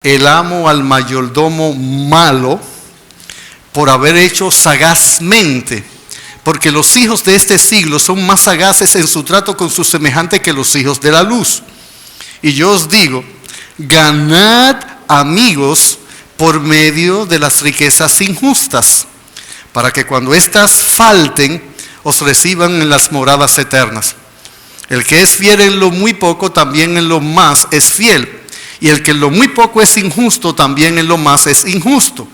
el amo al mayordomo malo por haber hecho sagazmente, porque los hijos de este siglo son más sagaces en su trato con sus semejantes que los hijos de la luz. Y yo os digo, ganad amigos por medio de las riquezas injustas, para que cuando éstas falten, os reciban en las moradas eternas. El que es fiel en lo muy poco, también en lo más es fiel. Y el que en lo muy poco es injusto, también en lo más es injusto.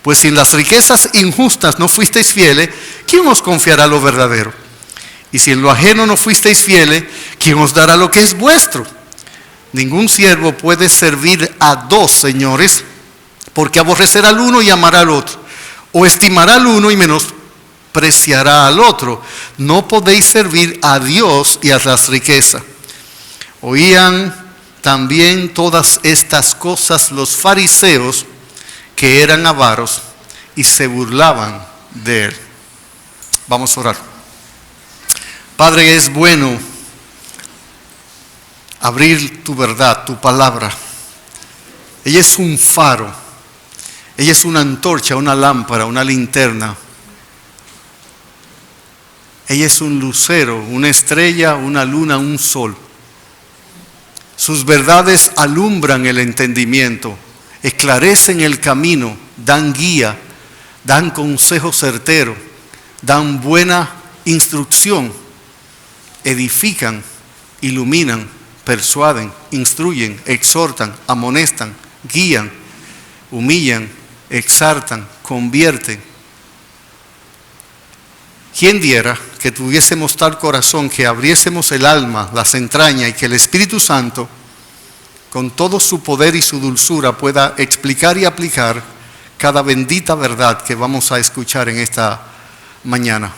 Pues si en las riquezas injustas no fuisteis fieles, ¿quién os confiará lo verdadero? Y si en lo ajeno no fuisteis fieles, ¿quién os dará lo que es vuestro? Ningún siervo puede servir a dos señores, porque aborrecerá al uno y amará al otro, o estimará al uno y menospreciará al otro. No podéis servir a Dios y a las riquezas. Oían también todas estas cosas los fariseos, que eran avaros, y se burlaban de él. Vamos a orar. Padre, es bueno abrir tu verdad, tu palabra. Ella es un faro, ella es una antorcha, una lámpara, una linterna. Ella es un lucero, una estrella, una luna, un sol. Sus verdades alumbran el entendimiento, esclarecen el camino, dan guía, dan consejo certero, dan buena instrucción, edifican, iluminan, persuaden, instruyen, exhortan, amonestan, guían, humillan, exaltan, convierten. ¿Quién diera que tuviésemos tal corazón, que abriésemos el alma, las entrañas, y que el Espíritu Santo, con todo su poder y su dulzura, pueda explicar y aplicar cada bendita verdad que vamos a escuchar en esta mañana?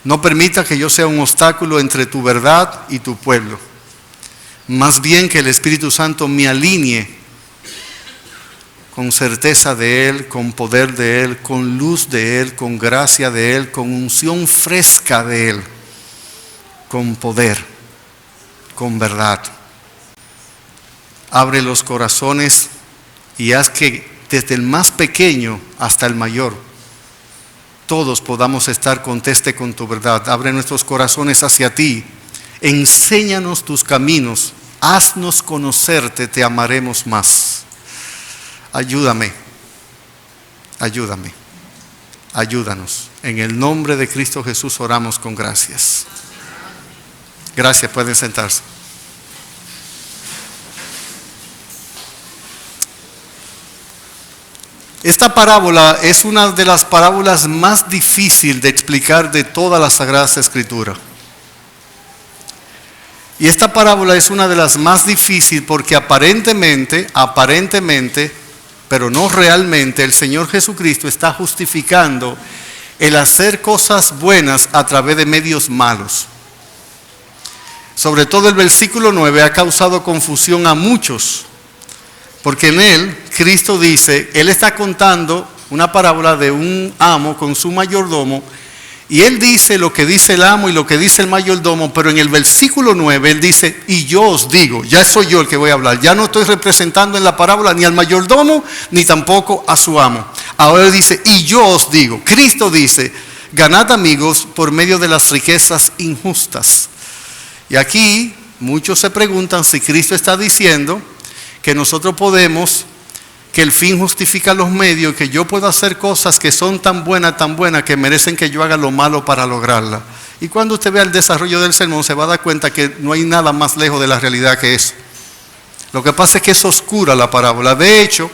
No permita que yo sea un obstáculo entre tu verdad y tu pueblo. Más bien que el Espíritu Santo me alinee con certeza de Él, con poder de Él, con luz de Él, con gracia de Él, con unción fresca de Él, con poder, con verdad. Abre los corazones y haz que desde el más pequeño hasta el mayor, todos podamos estar conteste con tu verdad. Abre nuestros corazones hacia ti, enséñanos tus caminos, haznos conocerte, te amaremos más. Ayúdame, ayúdame, ayúdanos. En el nombre de Cristo Jesús oramos con gracias. Gracias, pueden sentarse. Esta parábola es una de las parábolas más difíciles de explicar de toda la Sagrada Escritura. Y esta parábola es una de las más difíciles porque aparentemente, pero no realmente, el Señor Jesucristo está justificando el hacer cosas buenas a través de medios malos. Sobre todo el versículo 9 ha causado confusión a muchos, porque en él Cristo dice, Él está contando una parábola de un amo con su mayordomo, y Él dice lo que dice el amo y lo que dice el mayordomo, pero en el versículo 9 Él dice, y yo os digo, ya soy yo el que voy a hablar, ya no estoy representando en la parábola ni al mayordomo, ni tampoco a su amo. Ahora Él dice, y yo os digo, Cristo dice, ganad amigos por medio de las riquezas injustas. Y aquí muchos se preguntan si Cristo está diciendo que nosotros podemos, que el fin justifica los medios, que yo puedo hacer cosas que son tan buenas que merecen que yo haga lo malo para lograrla. Y cuando usted vea el desarrollo del sermón se va a dar cuenta que no hay nada más lejos de la realidad que eso. Lo que pasa es que es oscura la parábola. De hecho,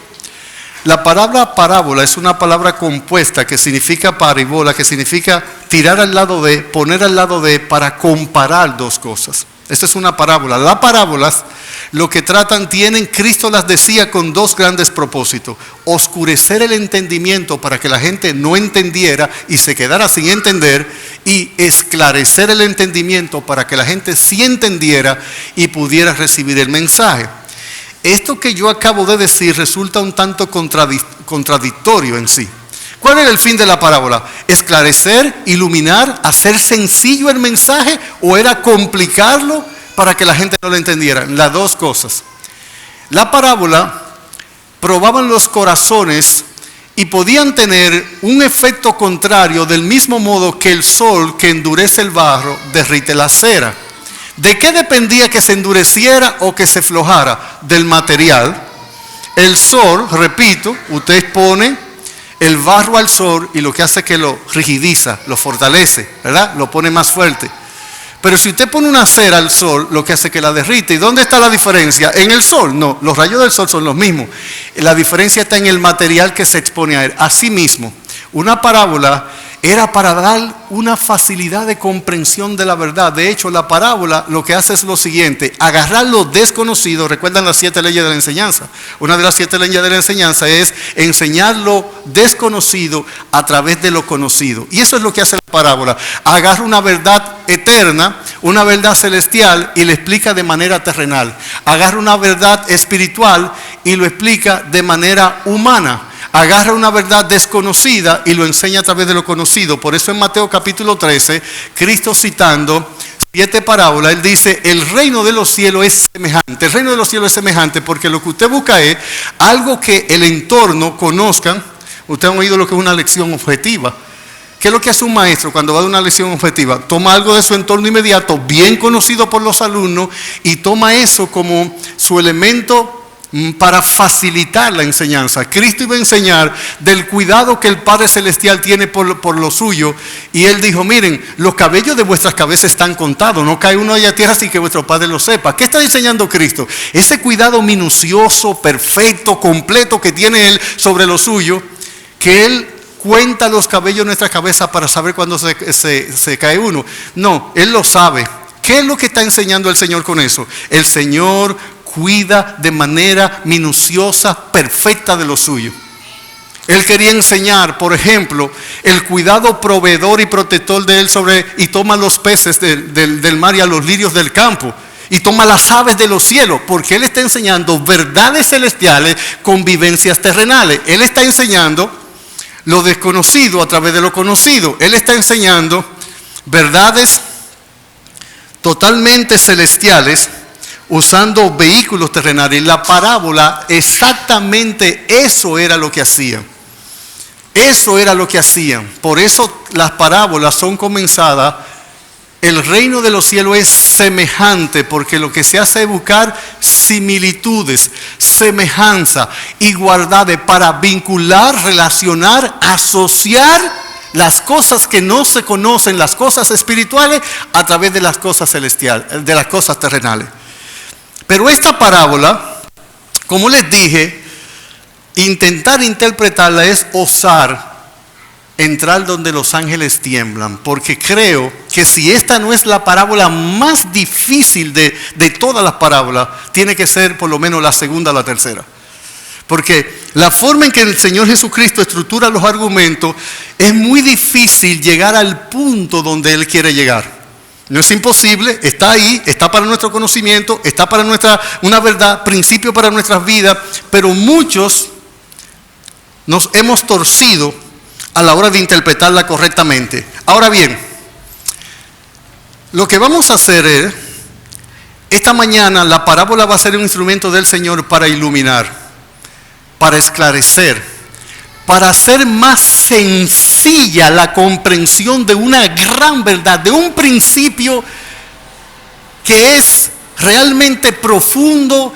la palabra parábola es una palabra compuesta que significa parábola, que significa tirar al lado de, poner al lado de, para comparar dos cosas. Esta es una parábola. Las parábolas lo que tratan, Cristo las decía con dos grandes propósitos: oscurecer el entendimiento para que la gente no entendiera y se quedara sin entender, y esclarecer el entendimiento para que la gente sí entendiera y pudiera recibir el mensaje. Esto que yo acabo de decir resulta un tanto contradictorio en sí. ¿Cuál era el fin de la parábola? ¿Esclarecer, iluminar, hacer sencillo el mensaje, o era complicarlo para que la gente no lo entendiera? Las dos cosas. La parábola probaban los corazones y podían tener un efecto contrario, del mismo modo que el sol que endurece el barro derrite la cera. ¿De qué dependía que se endureciera o que se aflojara? Del material. El sol, repito, usted pone el barro al sol y lo que hace es que lo rigidiza, lo fortalece, ¿verdad? Lo pone más fuerte. Pero si usted pone una cera al sol, lo que hace es que la derrite. ¿Y dónde está la diferencia? ¿En el sol? No, los rayos del sol son los mismos. La diferencia está en el material que se expone a él. Asimismo, una parábola era para dar una facilidad de comprensión de la verdad. De hecho, la parábola lo que hace es lo siguiente: agarrar lo desconocido. ¿Recuerdan las 7 leyes de la enseñanza? Una de las 7 leyes de la enseñanza es enseñar lo desconocido a través de lo conocido. Y eso es lo que hace la parábola. Agarra una verdad eterna, una verdad celestial, y le explica de manera terrenal. Agarra una verdad espiritual y lo explica de manera humana. Agarra una verdad desconocida y lo enseña a través de lo conocido. Por eso en Mateo capítulo 13, Cristo citando 7 parábolas, Él dice: el reino de los cielos es semejante. El reino de los cielos es semejante porque lo que usted busca es algo que el entorno conozcan. Ustedes han oído lo que es una lección objetiva. ¿Qué es lo que hace un maestro cuando va a dar una lección objetiva? Toma algo de su entorno inmediato, bien conocido por los alumnos, y toma eso como su elemento para facilitar la enseñanza. Cristo iba a enseñar del cuidado que el Padre Celestial tiene por lo suyo, y Él dijo: miren, los cabellos de vuestras cabezas están contados, no cae uno allá a tierra sin que vuestro Padre lo sepa. ¿Qué está enseñando Cristo? Ese cuidado minucioso, perfecto, completo que tiene Él sobre lo suyo, que Él cuenta los cabellos de nuestra cabeza para saber cuándo se cae uno. No, Él lo sabe. ¿Qué es lo que está enseñando el Señor con eso? El Señor cuida de manera minuciosa, perfecta de lo suyo. Él quería enseñar, por ejemplo, el cuidado proveedor y protector de Él sobre, y toma los peces del mar y a los lirios del campo, y toma las aves de los cielos, porque Él está enseñando verdades celestiales con vivencias terrenales. Él está enseñando lo desconocido a través de lo conocido. Él está enseñando verdades totalmente celestiales usando vehículos terrenales. La parábola, exactamente eso era lo que hacían. Eso era lo que hacían. Por eso las parábolas son comenzadas: el reino de los cielos es semejante, porque lo que se hace es buscar similitudes, semejanza, igualdades, para vincular, relacionar, asociar las cosas que no se conocen, las cosas espirituales, a través de las cosas celestiales, de las cosas terrenales. Pero esta parábola, como les dije, intentar interpretarla es osar entrar donde los ángeles tiemblan, porque creo que si esta no es la parábola más difícil de todas las parábolas, tiene que ser por lo menos la segunda o la tercera. Porque la forma en que el Señor Jesucristo estructura los argumentos, es muy difícil llegar al punto donde Él quiere llegar. No es imposible, está ahí, está para nuestro conocimiento, está para una verdad, principio para nuestras vidas, pero muchos nos hemos torcido a la hora de interpretarla correctamente. Ahora bien, lo que vamos a hacer es, esta mañana la parábola va a ser un instrumento del Señor para iluminar, para esclarecer, para hacer más sencilla la comprensión de una gran verdad, de un principio que es realmente profundo,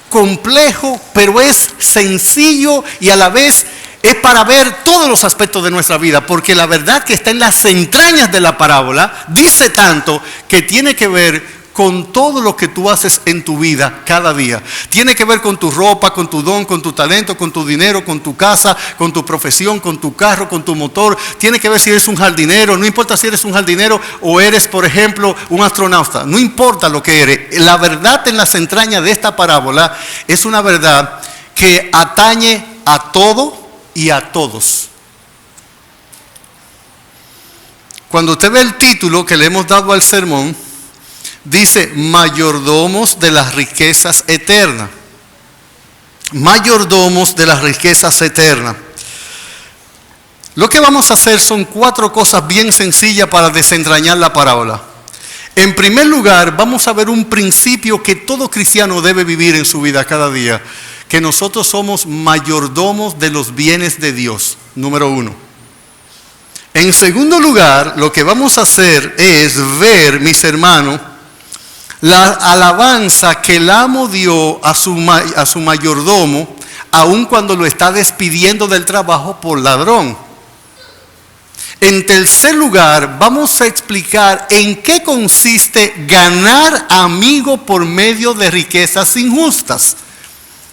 complejo, pero es sencillo y a la vez es para ver todos los aspectos de nuestra vida, porque la verdad que está en las entrañas de la parábola dice tanto que tiene que ver con todo lo que tú haces en tu vida cada día. Tiene que ver con tu ropa, con tu don, con tu talento, con tu dinero, con tu casa, con tu profesión, con tu carro, con tu motor. Tiene que ver si eres un jardinero, no importa si eres un jardinero o eres, por ejemplo, un astronauta. No importa lo que eres. La verdad en las entrañas de esta parábola es una verdad que atañe a todo y a todos. Cuando usted ve el título que le hemos dado al sermón, dice: mayordomos de las riquezas eternas. Mayordomos de las riquezas eternas. Lo que vamos a hacer son 4 cosas bien sencillas para desentrañar la parábola. En primer lugar, vamos a ver un principio que todo cristiano debe vivir en su vida cada día, que nosotros somos mayordomos de los bienes de Dios, número uno. En segundo lugar, lo que vamos a hacer es ver, mis hermanos, la alabanza que el amo dio a su mayordomo, aun cuando lo está despidiendo del trabajo por ladrón. En tercer lugar, vamos a explicar en qué consiste ganar amigo por medio de riquezas injustas,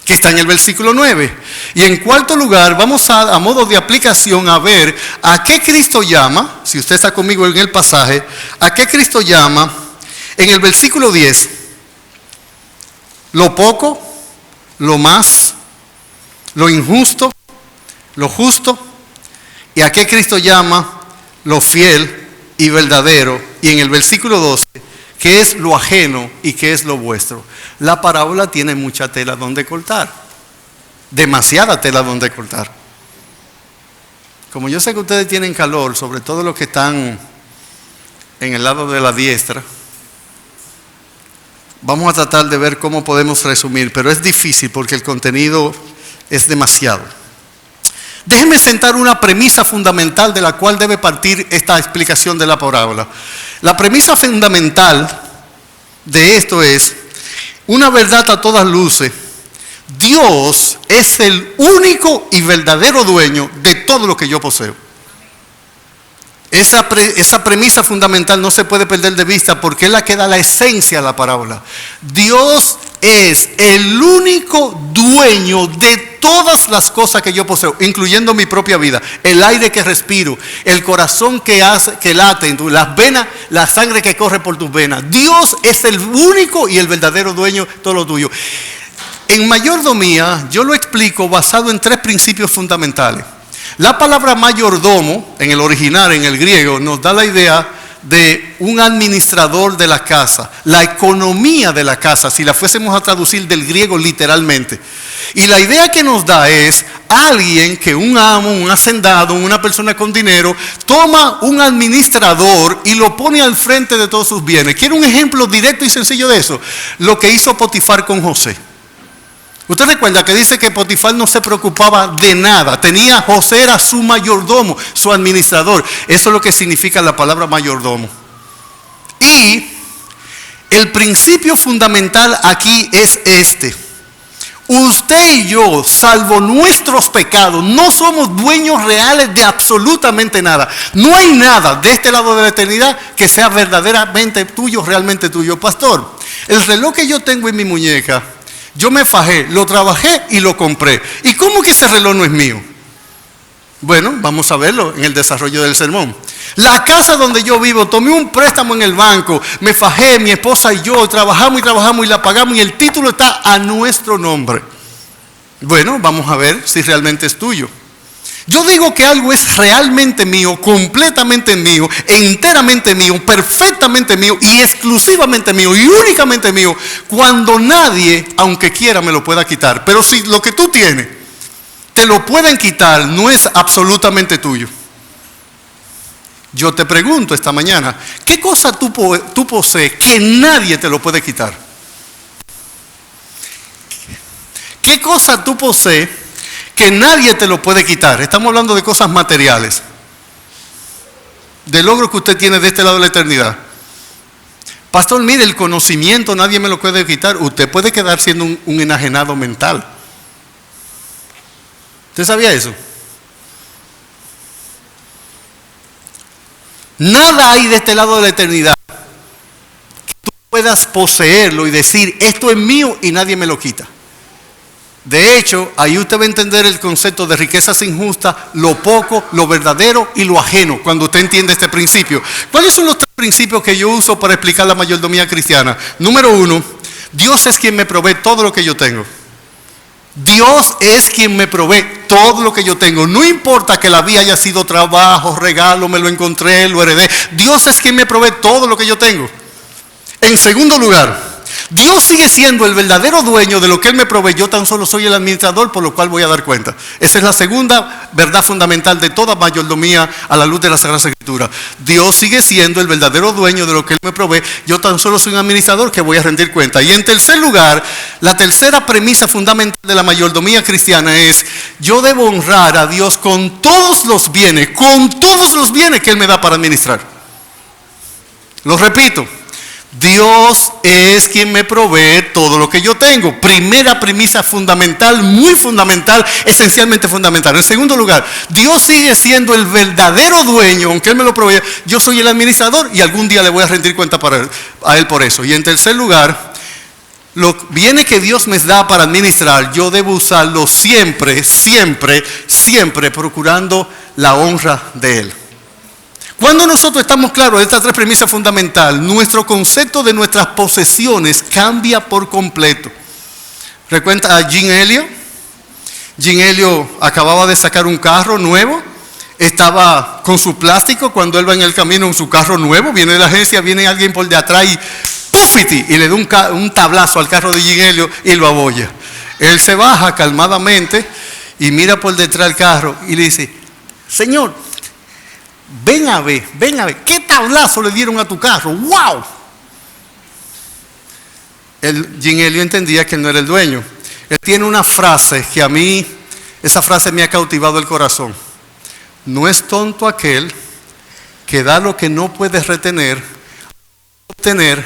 que está en el versículo 9. Y en cuarto lugar, vamos a modo de aplicación a ver a qué Cristo llama, si usted está conmigo en el pasaje, a qué Cristo llama en el versículo 10, lo poco, lo más, lo injusto, lo justo, y a qué Cristo llama lo fiel y verdadero, y en el versículo 12, qué es lo ajeno y qué es lo vuestro. La parábola tiene mucha tela donde cortar, demasiada tela donde cortar. Como yo sé que ustedes tienen calor, sobre todo los que están en el lado de la diestra, vamos a tratar de ver cómo podemos resumir, pero es difícil porque el contenido es demasiado. Déjenme sentar una premisa fundamental de la cual debe partir esta explicación de la parábola. La premisa fundamental de esto es una verdad a todas luces. Dios es el único y verdadero dueño de todo lo que yo poseo. Esa premisa fundamental no se puede perder de vista porque es la que da la esencia a la parábola. Dios es el único dueño de todas las cosas que yo poseo, incluyendo mi propia vida, el aire que respiro, el corazón que late, las venas, la sangre que corre por tus venas. Dios es el único y el verdadero dueño de todo lo tuyo. En mayordomía yo lo explico basado en 3 principios fundamentales. La palabra mayordomo, en el original, en el griego, nos da la idea de un administrador de la casa, la economía de la casa, si la fuésemos a traducir del griego literalmente. Y la idea que nos da es alguien que un amo, un hacendado, una persona con dinero, toma un administrador y lo pone al frente de todos sus bienes. ¿Quiere un ejemplo directo y sencillo de eso? Lo que hizo Potifar con José. Usted recuerda que dice que Potifar no se preocupaba de nada. José era su mayordomo, su administrador. Eso es lo que significa la palabra mayordomo. Y el principio fundamental aquí es este. Usted y yo, salvo nuestros pecados, no somos dueños reales de absolutamente nada. No hay nada de este lado de la eternidad que sea verdaderamente tuyo, realmente tuyo. Pastor, el reloj que yo tengo en mi muñeca, yo me fajé, lo trabajé y lo compré. ¿Y cómo que ese reloj no es mío? Bueno, vamos a verlo en el desarrollo del sermón. La casa donde yo vivo, tomé un préstamo en el banco, me fajé, mi esposa y yo, trabajamos y la pagamos y el título está a nuestro nombre. Bueno, vamos a ver si realmente es tuyo. Yo digo que algo es realmente mío, completamente mío, enteramente mío, perfectamente mío y exclusivamente mío y únicamente mío cuando nadie, aunque quiera, me lo pueda quitar. Pero si lo que tú tienes te lo pueden quitar, no es absolutamente tuyo. Yo te pregunto esta mañana, ¿qué cosa tú posees que nadie te lo puede quitar? ¿Qué cosa tú posees que nadie te lo puede quitar? Estamos hablando de cosas materiales, de logros que usted tiene de este lado de la eternidad. Pastor, mire, el conocimiento nadie me lo puede quitar. Usted puede quedar siendo un enajenado mental. ¿Usted sabía eso? Nada hay de este lado de la eternidad que tú puedas poseerlo y decir, esto es mío y nadie me lo quita. De hecho, ahí usted va a entender el concepto de riquezas injustas, lo poco, lo verdadero y lo ajeno, cuando usted entiende este principio. ¿Cuáles son los 3 principios que yo uso para explicar la mayordomía cristiana? Número 1, Dios es quien me provee todo lo que yo tengo. Dios es quien me provee todo lo que yo tengo. No importa que la vida haya sido trabajo, regalo, me lo encontré, lo heredé. Dios es quien me provee todo lo que yo tengo. En segundo lugar, Dios sigue siendo el verdadero dueño de lo que Él me provee. Yo tan solo soy el administrador, por lo cual voy a dar cuenta. Esa es la segunda verdad fundamental de toda mayordomía a la luz de la Sagrada Escritura. Dios sigue siendo el verdadero dueño de lo que Él me provee. Yo tan solo soy un administrador que voy a rendir cuenta. Y en tercer lugar, la tercera premisa fundamental de la mayordomía cristiana es: yo debo honrar a Dios con todos los bienes que Él me da para administrar. Lo repito. Dios es quien me provee todo lo que yo tengo. Primera premisa fundamental, muy fundamental, esencialmente fundamental. En segundo lugar, Dios sigue siendo el verdadero dueño, aunque Él me lo provee. Yo soy el administrador y algún día le voy a rendir cuenta a Él por eso. Y en tercer lugar, los bienes que Dios me da para administrar, yo debo usarlos siempre, procurando la honra de Él. Cuando nosotros estamos claros de estas tres premisas fundamentales, nuestro concepto de nuestras posesiones cambia por completo. ¿Recuerda a Jim Elliot? Jim Elliot acababa de sacar un carro nuevo, estaba con su plástico. Cuando él va en el camino en su carro nuevo, viene de la agencia, viene alguien por de atrás y ¡pufiti! Y le da un tablazo al carro de Jim Elliot y lo abolla. Él se baja calmadamente y mira por detrás del carro y le dice: Señor, ven a ver, ¿qué tablazo le dieron a tu carro? ¡Wow! Jim Elliot entendía que él no era el dueño. Él tiene una frase que a mí, esa frase me ha cautivado el corazón. No es tonto aquel que da lo que no puede retener, obtener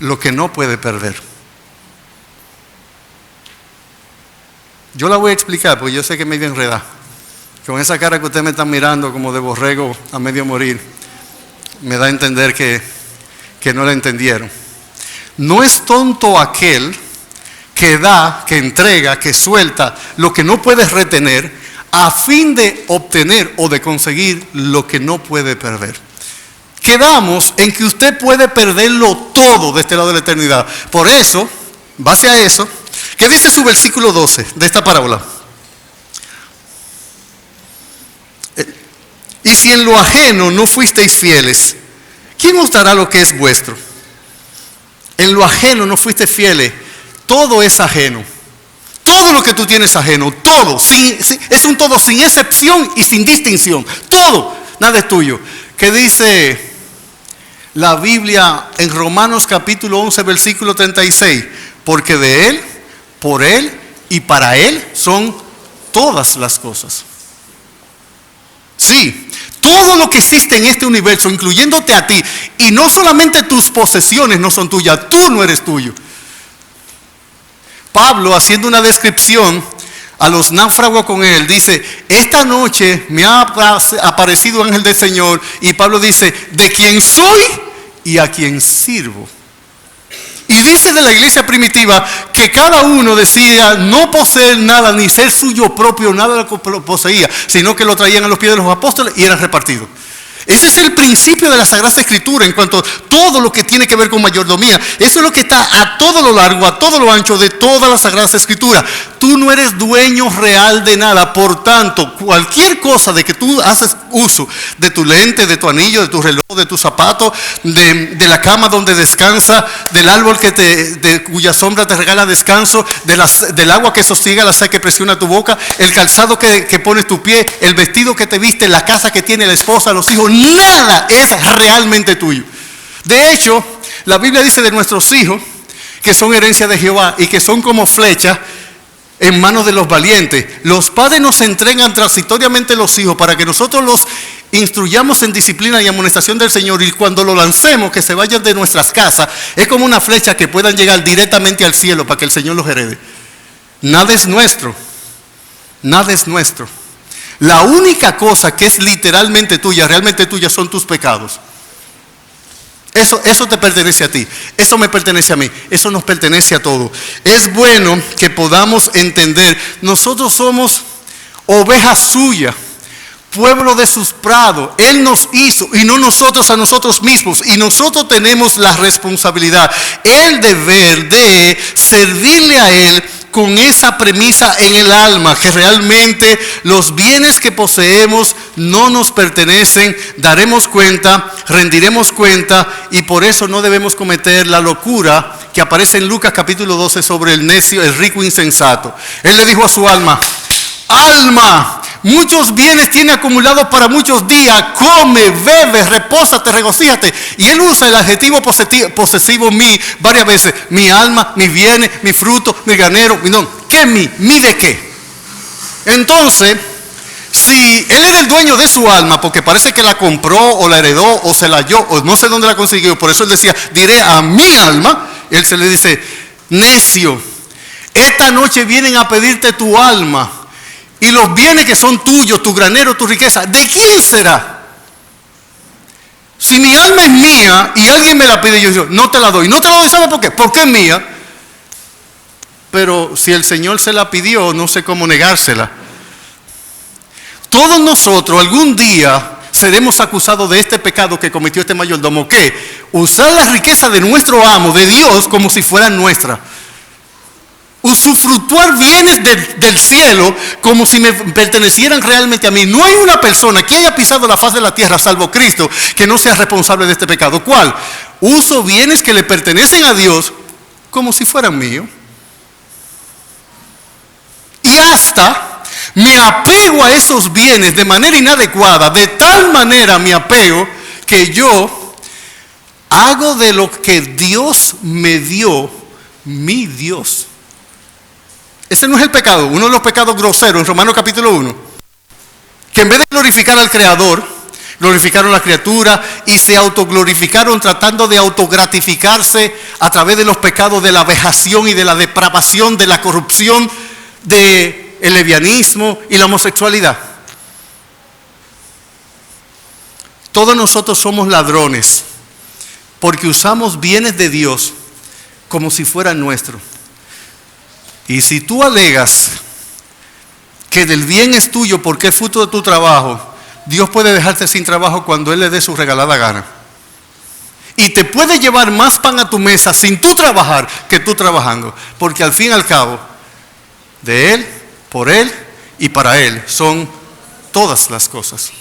lo que no puede perder. Yo la voy a explicar porque yo sé que me voy a enredar. Con esa cara que ustedes me están mirando como de borrego a medio morir, me da a entender que no la entendieron. No es tonto aquel que da, que entrega, que suelta lo que no puede retener a fin de obtener o de conseguir lo que no puede perder. Quedamos en que usted puede perderlo todo de este lado de la eternidad. Por eso, base a eso, ¿qué dice su versículo 12 de esta parábola? Y si en lo ajeno no fuisteis fieles, ¿quién os dará lo que es vuestro? En lo ajeno no fuiste fieles, todo es ajeno. Todo lo que tú tienes es ajeno, todo, es un todo sin excepción y sin distinción. Todo, nada es tuyo. ¿Qué dice la Biblia en Romanos capítulo 11, versículo 36? Porque de Él, por Él y para Él son todas las cosas. Sí, todo lo que existe en este universo, incluyéndote a ti, y no solamente tus posesiones no son tuyas, tú no eres tuyo. Pablo, haciendo una descripción a los náufragos con él, dice: esta noche me ha aparecido ángel del Señor, y Pablo dice: de quién soy y a quién sirvo. Y dice de la iglesia primitiva que cada uno decía no poseer nada, ni ser suyo propio, nada de lo que poseía, sino que lo traían a los pies de los apóstoles y eran repartidos. Ese es el principio de la Sagrada Escritura en cuanto a todo lo que tiene que ver con mayordomía. Eso es lo que está a todo lo largo, a todo lo ancho de toda la Sagrada Escritura. Tú no eres dueño real de nada. Por tanto, cualquier cosa de que tú haces uso, de tu lente, de tu anillo, de tu reloj, de tu zapato, de la cama donde descansa, del árbol de cuya sombra te regala descanso, del agua que sosiega la sed que presiona tu boca, el calzado que pones tu pie, el vestido que te viste, la casa que tiene la esposa, los hijos, nada es realmente tuyo. De hecho, la Biblia dice de nuestros hijos que son herencia de Jehová y que son como flechas en manos de los valientes. Los padres nos entregan transitoriamente los hijos para que nosotros los instruyamos en disciplina y amonestación del Señor, y cuando lo lancemos, que se vayan de nuestras casas, es como una flecha que puedan llegar directamente al cielo para que el Señor los herede. Nada es nuestro, nada es nuestro. La única cosa que es literalmente tuya, realmente tuya, son tus pecados. Eso te pertenece a ti, eso me pertenece a mí, eso nos pertenece a todos. Es bueno que podamos entender, nosotros somos ovejas suyas, pueblo de sus prados. Él nos hizo y no nosotros a nosotros mismos, y nosotros tenemos la responsabilidad, el deber de servirle a Él con esa premisa en el alma, que realmente los bienes que poseemos no nos pertenecen, daremos cuenta, rendiremos cuenta, y por eso no debemos cometer la locura que aparece en Lucas capítulo 12 sobre el necio, el rico insensato. Él le dijo a su alma: alma, muchos bienes tiene acumulados para muchos días, come, bebe, repósate, regocíjate. Y él usa el adjetivo posesivo mi varias veces: mi alma, mis bienes, mi fruto, mi granero, mi don. ¿Qué mi? ¿Mi de qué? Entonces, si él era el dueño de su alma, porque parece que la compró o la heredó o se la halló o no sé dónde la consiguió, por eso él decía: diré a mi alma. Él se le dice: necio, esta noche vienen a pedirte tu alma. Y los bienes que son tuyos, tu granero, tu riqueza, ¿de quién será? Si mi alma es mía y alguien me la pide, yo digo: no te la doy. No te la doy, ¿sabe por qué? Porque es mía. Pero si el Señor se la pidió, no sé cómo negársela. Todos nosotros algún día seremos acusados de este pecado que cometió este mayordomo, que usar la riqueza de nuestro amo, de Dios, como si fuera nuestra. Usufructuar bienes del cielo como si me pertenecieran realmente a mí. No hay una persona que haya pisado la faz de la tierra, salvo Cristo, que no sea responsable de este pecado. ¿Cuál? Uso bienes que le pertenecen a Dios como si fueran míos. Y hasta me apego a esos bienes de manera inadecuada, de tal manera me apego que yo hago de lo que Dios me dio mi Dios. Ese no es el pecado, uno de los pecados groseros en Romanos capítulo 1. Que en vez de glorificar al Creador, glorificaron a la criatura y se autoglorificaron tratando de autogratificarse a través de los pecados de la vejación y de la depravación, de la corrupción, del lesbianismo y la homosexualidad. Todos nosotros somos ladrones porque usamos bienes de Dios como si fueran nuestros. Y si tú alegas que del bien es tuyo porque es fruto de tu trabajo, Dios puede dejarte sin trabajo cuando Él le dé su regalada gana. Y te puede llevar más pan a tu mesa sin tú trabajar que tú trabajando. Porque al fin y al cabo, de Él, por Él y para Él son todas las cosas.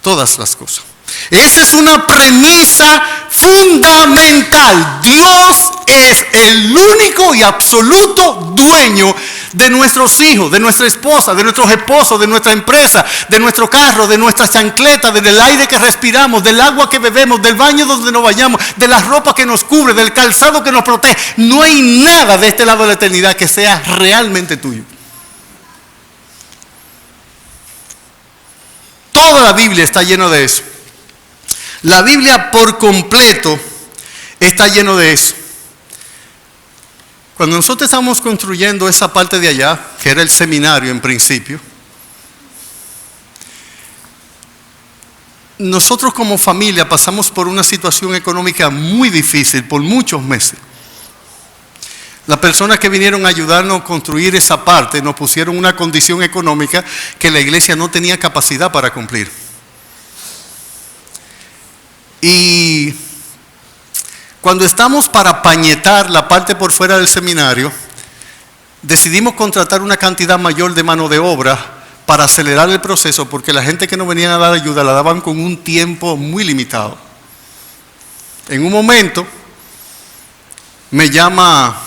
Todas las cosas. Esa es una premisa fundamental. Dios es el único y absoluto dueño de nuestros hijos, de nuestra esposa, de nuestros esposos, de nuestra empresa, de nuestro carro, de nuestra chancleta, del aire que respiramos, del agua que bebemos, del baño donde nos bañamos, de la ropa que nos cubre, del calzado que nos protege. No hay nada de este lado de la eternidad que sea realmente tuyo. Toda la Biblia está llena de eso. La Biblia por completo está lleno de eso. Cuando nosotros estábamos construyendo esa parte de allá, que era el seminario en principio, nosotros como familia pasamos por una situación económica muy difícil por muchos meses. Las personas que vinieron a ayudarnos a construir esa parte nos pusieron una condición económica que la iglesia no tenía capacidad para cumplir. Y cuando estamos para pañetar la parte por fuera del seminario, decidimos contratar una cantidad mayor de mano de obra para acelerar el proceso, porque la gente que nos venía a dar ayuda la daban con un tiempo muy limitado. En un momento me llama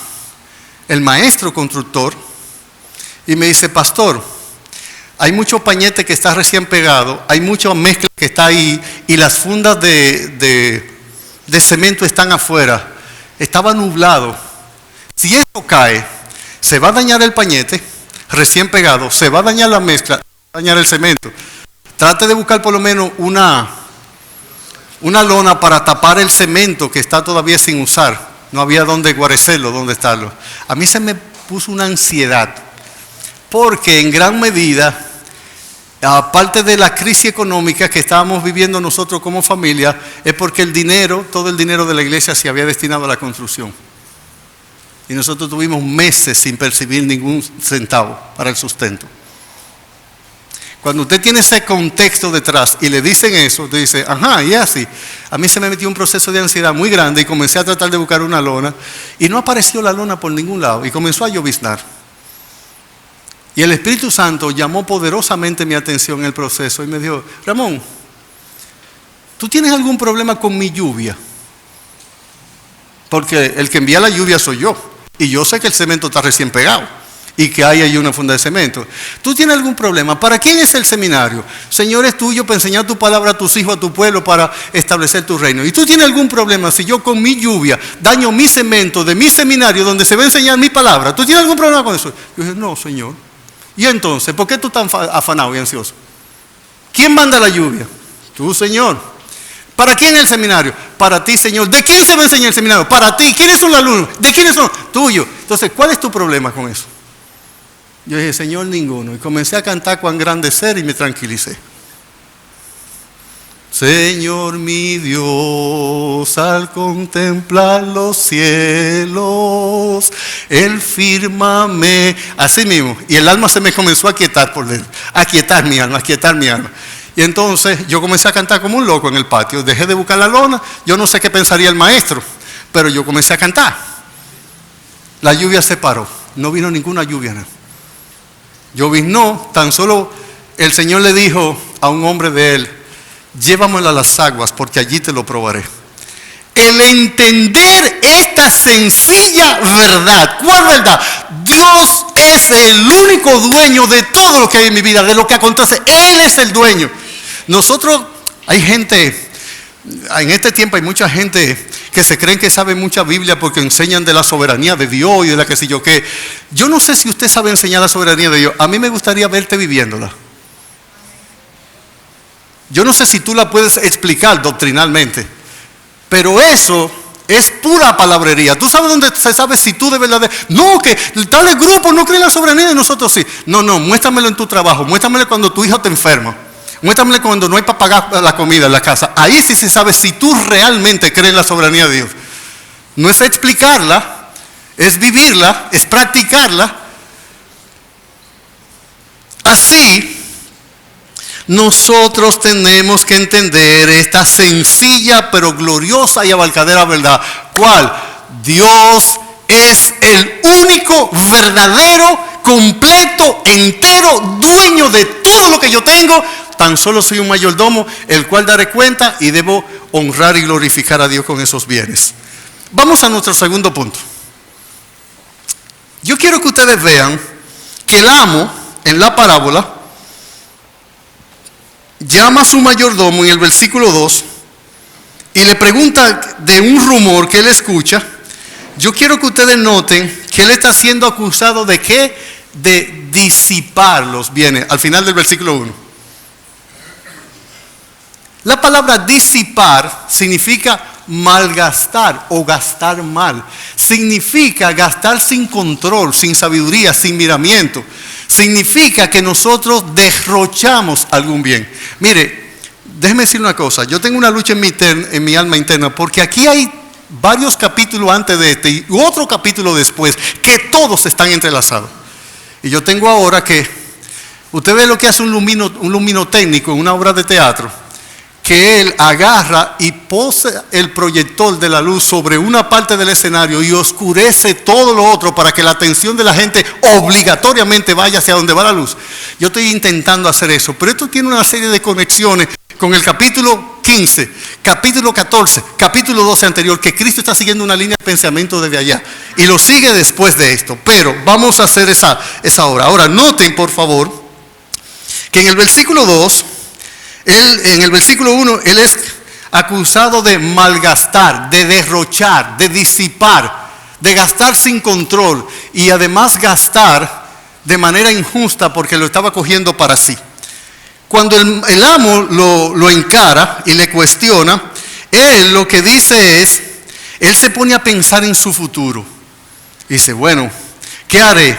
el maestro constructor y me dice: pastor, hay mucho pañete que está recién pegado, hay mucha mezcla que está ahí y las fundas de cemento están afuera. Estaba nublado. Si esto cae, se va a dañar el pañete recién pegado, se va a dañar la mezcla, se va a dañar el cemento. Trate de buscar por lo menos una lona para tapar el cemento que está todavía sin usar. No había dónde guarecerlo, dónde estarlo. A mí se me puso una ansiedad, porque en gran medida, aparte de la crisis económica que estábamos viviendo nosotros como familia, es porque el dinero, todo el dinero de la iglesia se había destinado a la construcción. Y nosotros tuvimos meses sin percibir ningún centavo para el sustento. Cuando usted tiene ese contexto detrás y le dicen eso, usted dice, ajá, y así. A mí se me metió un proceso de ansiedad muy grande y comencé a tratar de buscar una lona y no apareció la lona por ningún lado y comenzó a lloviznar. Y el Espíritu Santo llamó poderosamente mi atención en el proceso y me dijo, Ramón, ¿tú tienes algún problema con mi lluvia? Porque el que envía la lluvia soy yo y yo sé que el cemento está recién pegado y que hay ahí una funda de cemento. ¿Tú tienes algún problema? ¿Para quién es el seminario? Señor, es tuyo para enseñar tu palabra a tus hijos, a tu pueblo, para establecer tu reino. ¿Y tú tienes algún problema si yo con mi lluvia daño mi cemento de mi seminario donde se va a enseñar mi palabra? ¿Tú tienes algún problema con eso? Yo dije, no, Señor. ¿Y entonces, por qué tú estás afanado y ansioso? ¿Quién manda la lluvia? Tú, Señor. ¿Para quién es el seminario? Para ti, Señor. ¿De quién se va a enseñar el seminario? Para ti. ¿Quiénes son los alumnos? ¿De quiénes son? Tuyo. Entonces, ¿cuál es tu problema con eso? Yo dije, Señor, ninguno. Y comencé a cantar Cuán grande ser y me tranquilicé. Señor mi Dios, al contemplar los cielos, el firmame, así mismo. Y el alma se me comenzó a quietar por dentro. A quietar mi alma, a quietar mi alma. Y entonces yo comencé a cantar como un loco en el patio. Dejé de buscar la lona. Yo no sé qué pensaría el maestro, pero yo comencé a cantar. La lluvia se paró. No vino ninguna lluvia. No. Lloviznó. Tan solo el Señor le dijo a un hombre de él, llévamelo a las aguas porque allí te lo probaré. El entender esta sencilla verdad. ¿Cuál verdad? Dios es el único dueño de todo lo que hay en mi vida, de lo que acontece. Él es el dueño. Nosotros, hay gente, en este tiempo hay mucha gente que se creen que sabe mucha Biblia porque enseñan de la soberanía de Dios y de la que sé yo qué. Yo no sé si usted sabe enseñar la soberanía de Dios. A mí me gustaría verte viviéndola. Yo no sé si tú la puedes explicar doctrinalmente, pero eso es pura palabrería. ¿Tú sabes dónde se sabe si tú de verdad? No, que tales grupos no creen la soberanía de nosotros sí. No, muéstramelo en tu trabajo, muéstramelo cuando tu hijo te enferma, muéstramelo cuando no hay para pagar la comida en la casa. Ahí sí se sabe si tú realmente crees en la soberanía de Dios. No es explicarla, es vivirla, es practicarla. Así nosotros tenemos que entender esta sencilla pero gloriosa y abarcadera verdad. ¿Cuál? Dios es el único, verdadero, completo, entero, dueño de todo lo que yo tengo. Tan solo soy un mayordomo, el cual daré cuenta y debo honrar y glorificar a Dios con esos bienes. Vamos a nuestro segundo punto. Yo quiero que ustedes vean que el amo en la parábola llama a su mayordomo en el versículo 2 y le pregunta de un rumor que él escucha. Yo quiero que ustedes noten que él está siendo acusado de ¿qué? De disipar los bienes, al final del versículo 1. La palabra disipar significa malgastar o gastar mal. Significa gastar sin control, sin sabiduría, sin miramiento. Significa que nosotros derrochamos algún bien. Mire, déjeme decir una cosa. Yo tengo una lucha en mi alma interna porque aquí hay varios capítulos antes de este y otro capítulo después que todos están entrelazados. Y yo tengo ahora que, usted ve lo que hace un luminotécnico en una obra de teatro, que él agarra y posa el proyector de la luz sobre una parte del escenario y oscurece todo lo otro para que la atención de la gente obligatoriamente vaya hacia donde va la luz. Yo estoy intentando hacer eso, pero esto tiene una serie de conexiones con el capítulo 15, capítulo 14, capítulo 12 anterior, que Cristo está siguiendo una línea de pensamiento desde allá y lo sigue después de esto, pero vamos a hacer esa obra. Ahora noten por favor que en el versículo 2, en el versículo 1, él es acusado de malgastar, de derrochar, de disipar, de gastar sin control y además gastar de manera injusta porque lo estaba cogiendo para sí. Cuando el amo lo encara y le cuestiona, él lo que dice es, él se pone a pensar en su futuro. Dice, bueno, ¿qué haré?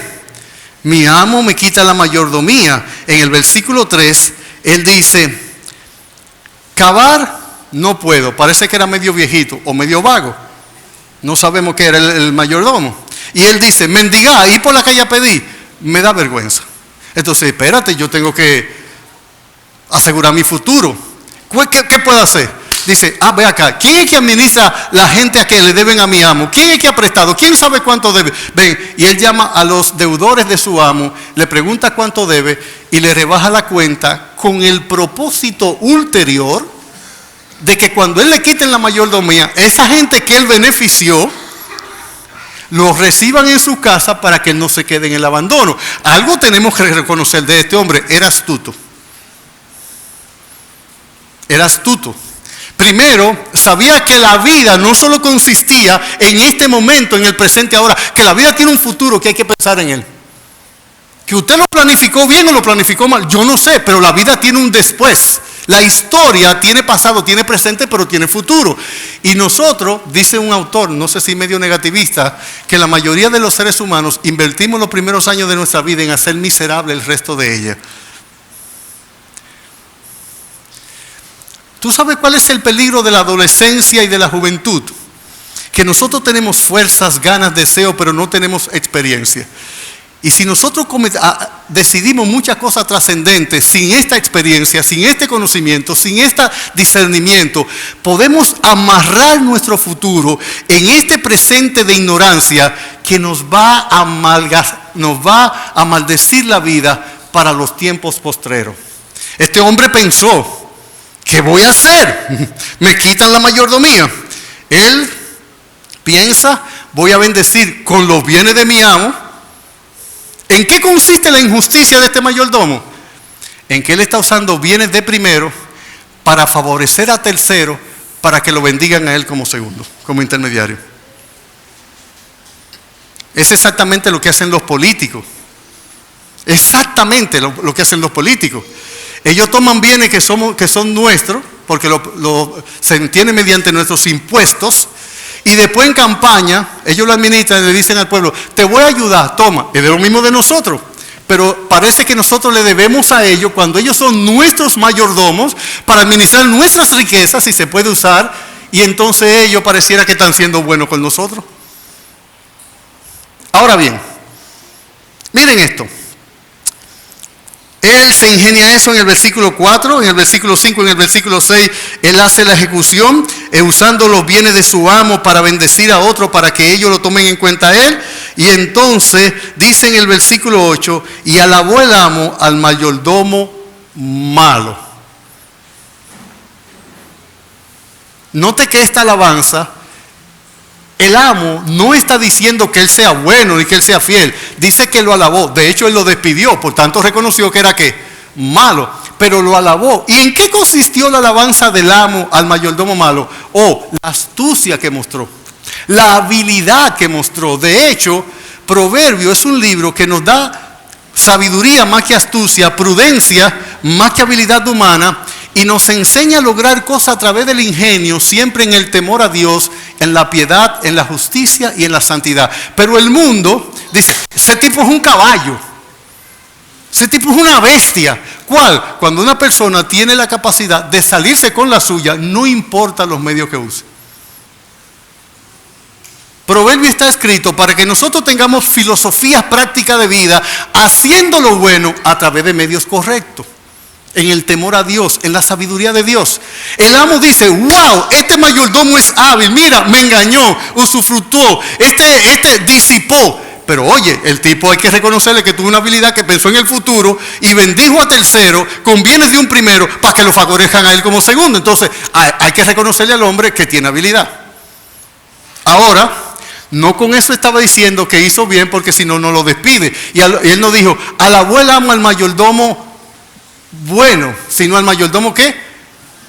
Mi amo me quita la mayordomía. En el versículo 3, él dice, cavar no puedo, parece que era medio viejito o medio vago. No sabemos qué era el mayordomo. Y él dice, mendigar, ir por la calle a pedir, me da vergüenza. Entonces, espérate, yo tengo que asegurar mi futuro. ¿Qué puedo hacer? Dice, ve acá, ¿quién es que administra la gente a que le deben a mi amo? ¿Quién es que ha prestado? ¿Quién sabe cuánto debe? Ven, y él llama a los deudores de su amo, le pregunta cuánto debe y le rebaja la cuenta con el propósito ulterior de que cuando él le quiten la mayordomía, esa gente que él benefició, los reciban en su casa para que él no se quede en el abandono. Algo tenemos que reconocer de este hombre, era astuto. Era astuto. Primero, sabía que la vida no solo consistía en este momento, en el presente ahora, que la vida tiene un futuro que hay que pensar en él. Que usted lo planificó bien o lo planificó mal, yo no sé, pero la vida tiene un después. La historia tiene pasado, tiene presente, pero tiene futuro. Y nosotros, dice un autor, no sé si medio negativista, que la mayoría de los seres humanos invertimos los primeros años de nuestra vida en hacer miserable el resto de ella. ¿Tú sabes cuál es el peligro de la adolescencia y de la juventud? Que nosotros tenemos fuerzas, ganas, deseo, pero no tenemos experiencia. Y si nosotros decidimos muchas cosas trascendentes sin esta experiencia, sin este conocimiento, sin este discernimiento, podemos amarrar nuestro futuro en este presente de ignorancia que nos va a maldecir la vida para los tiempos postreros. Este hombre pensó, ¿qué voy a hacer? Me quitan la mayordomía. Él piensa, voy a bendecir con los bienes de mi amo. ¿En qué consiste la injusticia de este mayordomo? En que él está usando bienes de primero para favorecer a tercero para que lo bendigan a él como segundo, como intermediario. Es exactamente lo que hacen los políticos. Exactamente lo que hacen los políticos. Ellos toman bienes que son nuestros, porque se entiende mediante nuestros impuestos, y después en campaña, ellos lo administran y le dicen al pueblo, te voy a ayudar, toma, es de lo mismo de nosotros. Pero parece que nosotros le debemos a ellos, cuando ellos son nuestros mayordomos, para administrar nuestras riquezas, si se puede usar, y entonces ellos pareciera que están siendo buenos con nosotros. Ahora bien, miren esto. Él se ingenia eso en el versículo 4, en el versículo 5, en el versículo 6. Él hace la ejecución usando los bienes de su amo para bendecir a otro, para que ellos lo tomen en cuenta a él. Y entonces dice en el versículo 8, y alabó el amo al mayordomo malo. Note que esta alabanza, el amo no está diciendo que él sea bueno ni que él sea fiel. Dice que lo alabó. De hecho, él lo despidió. Por tanto, reconoció que era ¿qué? Malo. Pero lo alabó. ¿Y en qué consistió la alabanza del amo al mayordomo malo? La astucia que mostró. La habilidad que mostró. De hecho, Proverbio es un libro que nos da sabiduría más que astucia, prudencia más que habilidad humana, y nos enseña a lograr cosas a través del ingenio, siempre en el temor a Dios, en la piedad, en la justicia y en la santidad. Pero el mundo dice, ese tipo es un caballo, ese tipo es una bestia. ¿Cuál? Cuando una persona tiene la capacidad de salirse con la suya, no importa los medios que use. Proverbio está escrito para que nosotros tengamos filosofías prácticas de vida, haciendo lo bueno a través de medios correctos. En el temor a Dios, en la sabiduría de Dios. El amo dice, wow, este mayordomo es hábil, mira, me engañó, usufructuó, este disipó. Pero oye, el tipo hay que reconocerle que tuvo una habilidad, que pensó en el futuro y bendijo a tercero con bienes de un primero para que lo favorezcan a él como segundo. Entonces hay que reconocerle al hombre que tiene habilidad. Ahora, no con eso estaba diciendo que hizo bien, porque si no, no lo despide. Y él no dijo, alabó el amo al mayordomo bueno, sino al mayordomo ¿qué?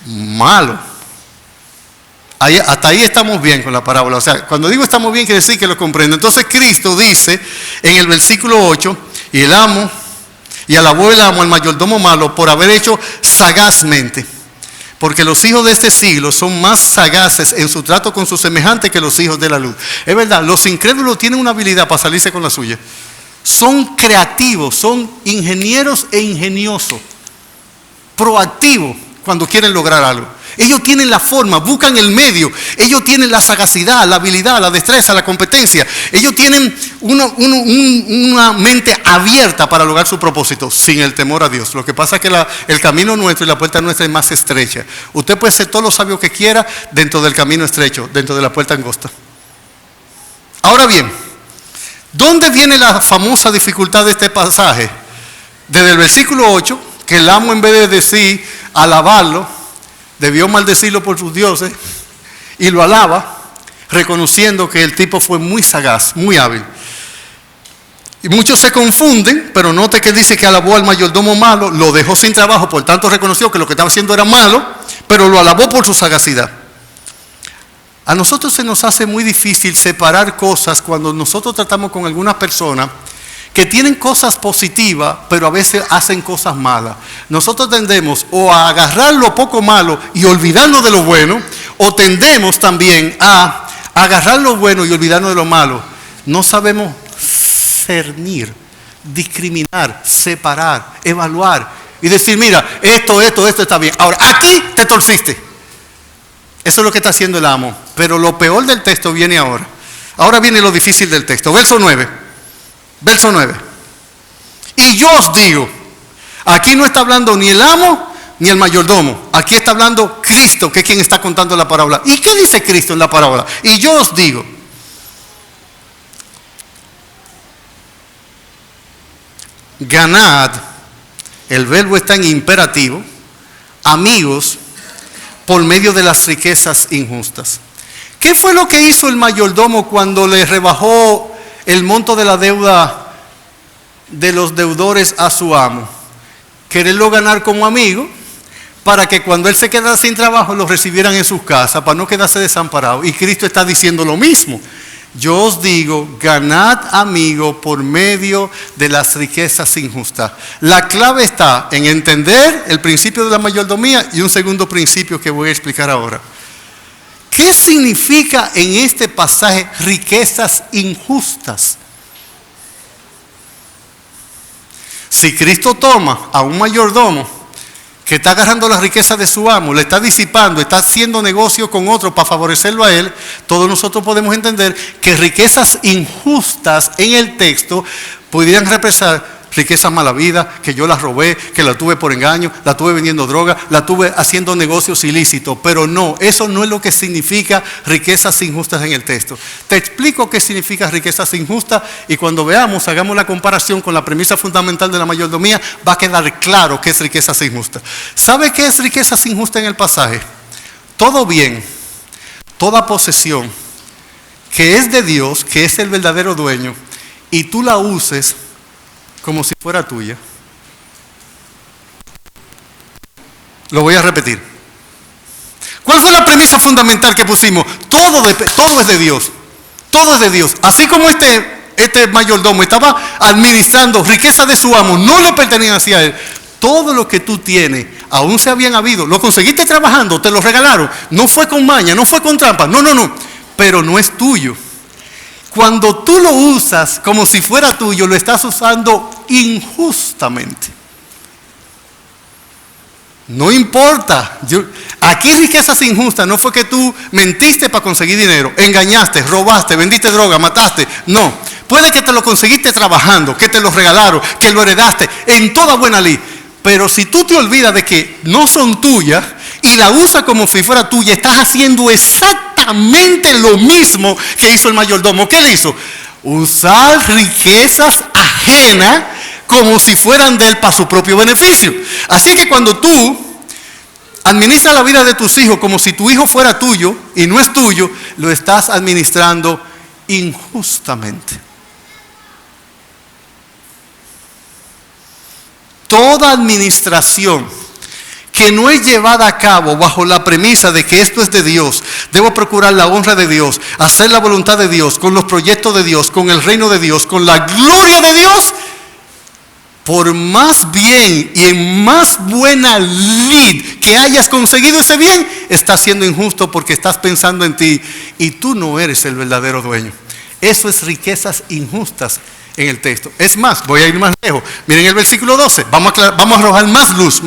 Malo. Hasta ahí estamos bien con la parábola. O sea, cuando digo estamos bien, quiere decir que lo comprendo. Entonces Cristo dice en el versículo 8, y alabó el amo al mayordomo malo por haber hecho sagazmente. Porque los hijos de este siglo son más sagaces en su trato con sus semejantes que los hijos de la luz. Es verdad, los incrédulos tienen una habilidad para salirse con la suya. Son creativos, son ingenieros e ingeniosos. Proactivos cuando quieren lograr algo. Ellos tienen la forma, buscan el medio. Ellos tienen la sagacidad, la habilidad, la destreza, la competencia. Ellos tienen una mente abierta para lograr su propósito, sin el temor a Dios. Lo que pasa es que el camino nuestro y la puerta nuestra es más estrecha. Usted puede ser todo lo sabio que quiera dentro del camino estrecho, dentro de la puerta angosta. Ahora bien, ¿dónde viene la famosa dificultad de este pasaje? Desde el versículo 8, que el amo, en vez de decir, alabarlo, debió maldecirlo por sus dioses, y lo alaba, reconociendo que el tipo fue muy sagaz, muy hábil. Y muchos se confunden, pero note que él dice que alabó al mayordomo malo, lo dejó sin trabajo, por tanto reconoció que lo que estaba haciendo era malo, pero lo alabó por su sagacidad. A nosotros se nos hace muy difícil separar cosas cuando nosotros tratamos con algunas personas que tienen cosas positivas, pero a veces hacen cosas malas. Nosotros tendemos o a agarrar lo poco malo y olvidarnos de lo bueno, o tendemos también a agarrar lo bueno y olvidarnos de lo malo. No sabemos discernir, discriminar, separar, evaluar y decir, mira, esto está bien. Ahora, aquí te torciste. Eso es lo que está haciendo el amo. Pero lo peor del texto viene ahora. Ahora viene lo difícil del texto. Verso 9. Verso 9. Y yo os digo, aquí no está hablando ni el amo ni el mayordomo. Aquí está hablando Cristo, que es quien está contando la parábola. ¿Y qué dice Cristo en la parábola? Y yo os digo, ganad, el verbo está en imperativo, amigos, por medio de las riquezas injustas. ¿Qué fue lo que hizo el mayordomo cuando le rebajó el monto de la deuda de los deudores a su amo? Quererlo ganar como amigo, para que cuando él se quedara sin trabajo lo recibieran en sus casas, para no quedarse desamparado. Y Cristo está diciendo lo mismo. Yo os digo, ganad amigo por medio de las riquezas injustas. La clave está en entender el principio de la mayordomía y un segundo principio que voy a explicar ahora. ¿Qué significa en este pasaje riquezas injustas? Si Cristo toma a un mayordomo que está agarrando las riquezas de su amo, le está disipando, está haciendo negocio con otro para favorecerlo a él, todos nosotros podemos entender que riquezas injustas en el texto podrían representar riquezas mala vida, que yo las robé, que la tuve por engaño, la tuve vendiendo droga, la tuve haciendo negocios ilícitos. Pero no, eso no es lo que significa riquezas injustas en el texto. Te explico qué significa riquezas injustas y cuando veamos, hagamos la comparación con la premisa fundamental de la mayordomía, va a quedar claro qué es riquezas injustas. ¿Sabe qué es riquezas injustas en el pasaje? Todo bien, toda posesión que es de Dios, que es el verdadero dueño, y tú la uses como si fuera tuya. Lo voy a repetir. ¿Cuál fue la premisa fundamental que pusimos? Todo es de Dios. Todo es de Dios. Así como este mayordomo estaba administrando riqueza de su amo, no le pertenecía a él. Todo lo que tú tienes, aún se habían habido, lo conseguiste trabajando, te lo regalaron. No fue con maña, no fue con trampa. No. Pero no es tuyo. Cuando tú lo usas como si fuera tuyo, lo estás usando injustamente. No importa. Aquí riquezas injustas no fue que tú mentiste para conseguir dinero, engañaste, robaste, vendiste droga, mataste. No. Puede que te lo conseguiste trabajando, que te lo regalaron, que lo heredaste, en toda buena ley. Pero si tú te olvidas de que no son tuyas y la usas como si fuera tuya, estás haciendo exactamente lo mismo que hizo el mayordomo. ¿Qué le hizo? Usar riquezas ajenas como si fueran de él para su propio beneficio. Así que cuando tú administras la vida de tus hijos como si tu hijo fuera tuyo y no es tuyo, lo estás administrando injustamente. Toda administración que no es llevada a cabo bajo la premisa de que esto es de Dios, debo procurar la honra de Dios, hacer la voluntad de Dios, con los proyectos de Dios, con el reino de Dios, con la gloria de Dios, por más bien y en más buena lid que hayas conseguido ese bien, estás siendo injusto porque estás pensando en ti y tú no eres el verdadero dueño. Eso es riquezas injustas en el texto. Es más, voy a ir más lejos. Miren el versículo 12. Vamos a arrojar más luz.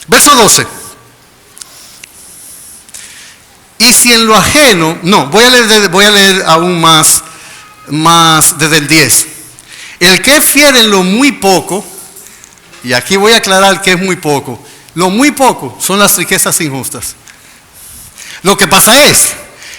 Verso 12. Y si en lo ajeno, no, voy a leer aún más desde el 10. El que es fiel en lo muy poco, y aquí voy a aclarar que es muy poco, lo muy poco son las riquezas injustas. Lo que pasa es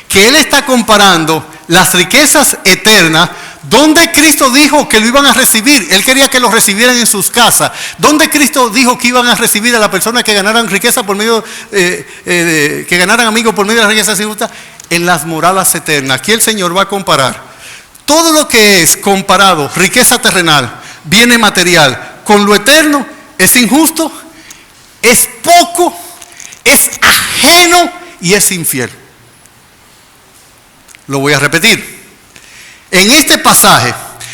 que él está comparando las riquezas eternas, donde Cristo dijo que lo iban a recibir. Él quería que lo recibieran en sus casas. Donde Cristo dijo que iban a recibir a las personas que ganaran riqueza por medio, que ganaran amigos por medio de las riquezas injustas, en las moradas eternas. Aquí el Señor va a comparar todo lo que es comparado, riqueza terrenal, bienes material, con lo eterno, es injusto, es poco, es ajeno y es infiel. Lo voy a repetir. En este pasaje,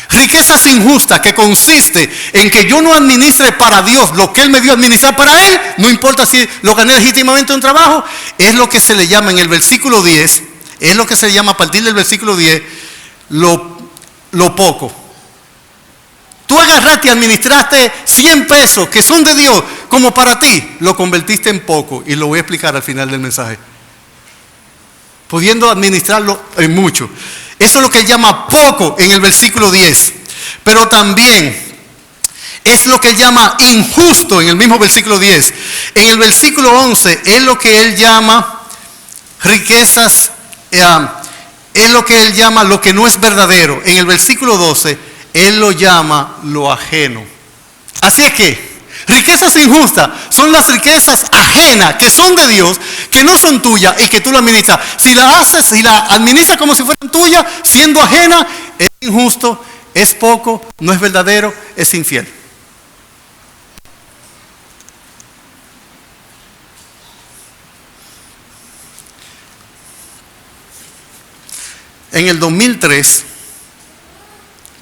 riquezas injustas, que consiste en que yo no administre para Dios lo que Él me dio a administrar para Él, no importa si lo gané legítimamente en un trabajo, es lo que se le llama en el versículo 10, es lo que se llama a partir del versículo 10, lo poco. Tú agarraste y administraste 100 pesos que son de Dios como para ti, lo convertiste en poco, y lo voy a explicar al final del mensaje. Pudiendo administrarlo en mucho. Eso es lo que él llama poco en el versículo 10. Pero también es lo que él llama injusto en el mismo versículo 10. En el versículo 11 es lo que él llama riquezas, es lo que él llama lo que no es verdadero. En el versículo 12 él lo llama lo ajeno. Así es que riquezas injustas son las riquezas ajenas que son de Dios, que no son tuyas y que tú la administras. Si la haces, si la administras como si fueran tuyas, siendo ajena, es injusto, es poco, no es verdadero, es infiel. En el 2003,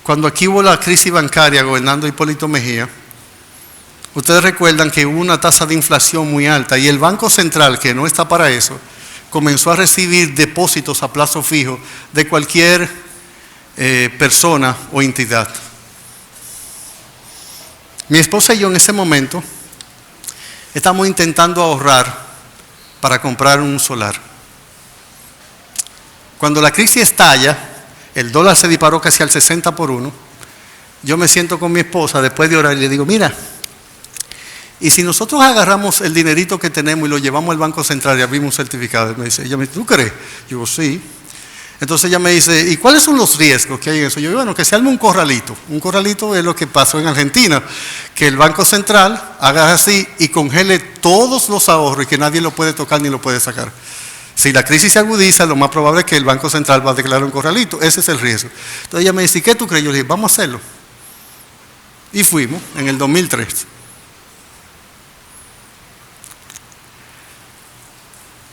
cuando aquí hubo la crisis bancaria gobernando Hipólito Mejía, ustedes recuerdan que hubo una tasa de inflación muy alta y el Banco Central, que no está para eso, comenzó a recibir depósitos a plazo fijo de cualquier persona o entidad. Mi esposa y yo en ese momento estamos intentando ahorrar para comprar un solar. Cuando la crisis estalla, el dólar se disparó casi al 60 por 1. Yo me siento con mi esposa después de orar y le digo, mira, y si nosotros agarramos el dinerito que tenemos y lo llevamos al Banco Central y abrimos un certificado, ella me dice, ¿tú crees? Yo digo, sí. Entonces ella me dice, ¿y cuáles son los riesgos que hay en eso? Yo digo, bueno, que se arme un corralito. Un corralito es lo que pasó en Argentina, que el Banco Central haga así y congele todos los ahorros y que nadie lo puede tocar ni lo puede sacar. Si la crisis se agudiza, lo más probable es que el Banco Central va a declarar un corralito. Ese es el riesgo. Entonces ella me dice, ¿y qué tú crees? Yo le dije, vamos a hacerlo. Y fuimos en el 2003.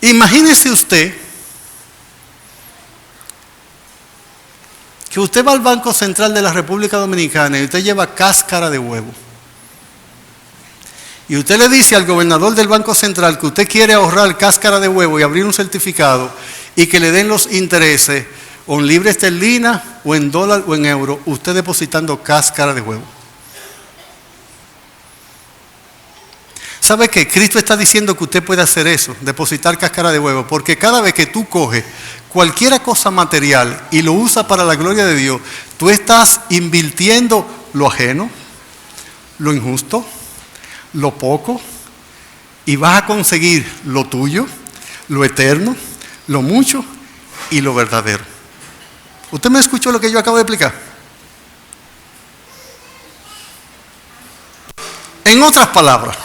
Imagínese usted que usted va al Banco Central de la República Dominicana y usted lleva cáscara de huevo. Y usted le dice al gobernador del Banco Central que usted quiere ahorrar cáscara de huevo y abrir un certificado y que le den los intereses o en libra esterlina o en dólar o en euro, usted depositando cáscara de huevo. ¿Sabe qué? Cristo está diciendo que usted puede hacer eso, depositar cáscara de huevo, porque cada vez que tú coges cualquier cosa material y lo usas para la gloria de Dios, tú estás invirtiendo lo ajeno, lo injusto, lo poco, y vas a conseguir lo tuyo, lo eterno, lo mucho y lo verdadero. ¿Usted me escuchó lo que yo acabo de explicar? En otras palabras,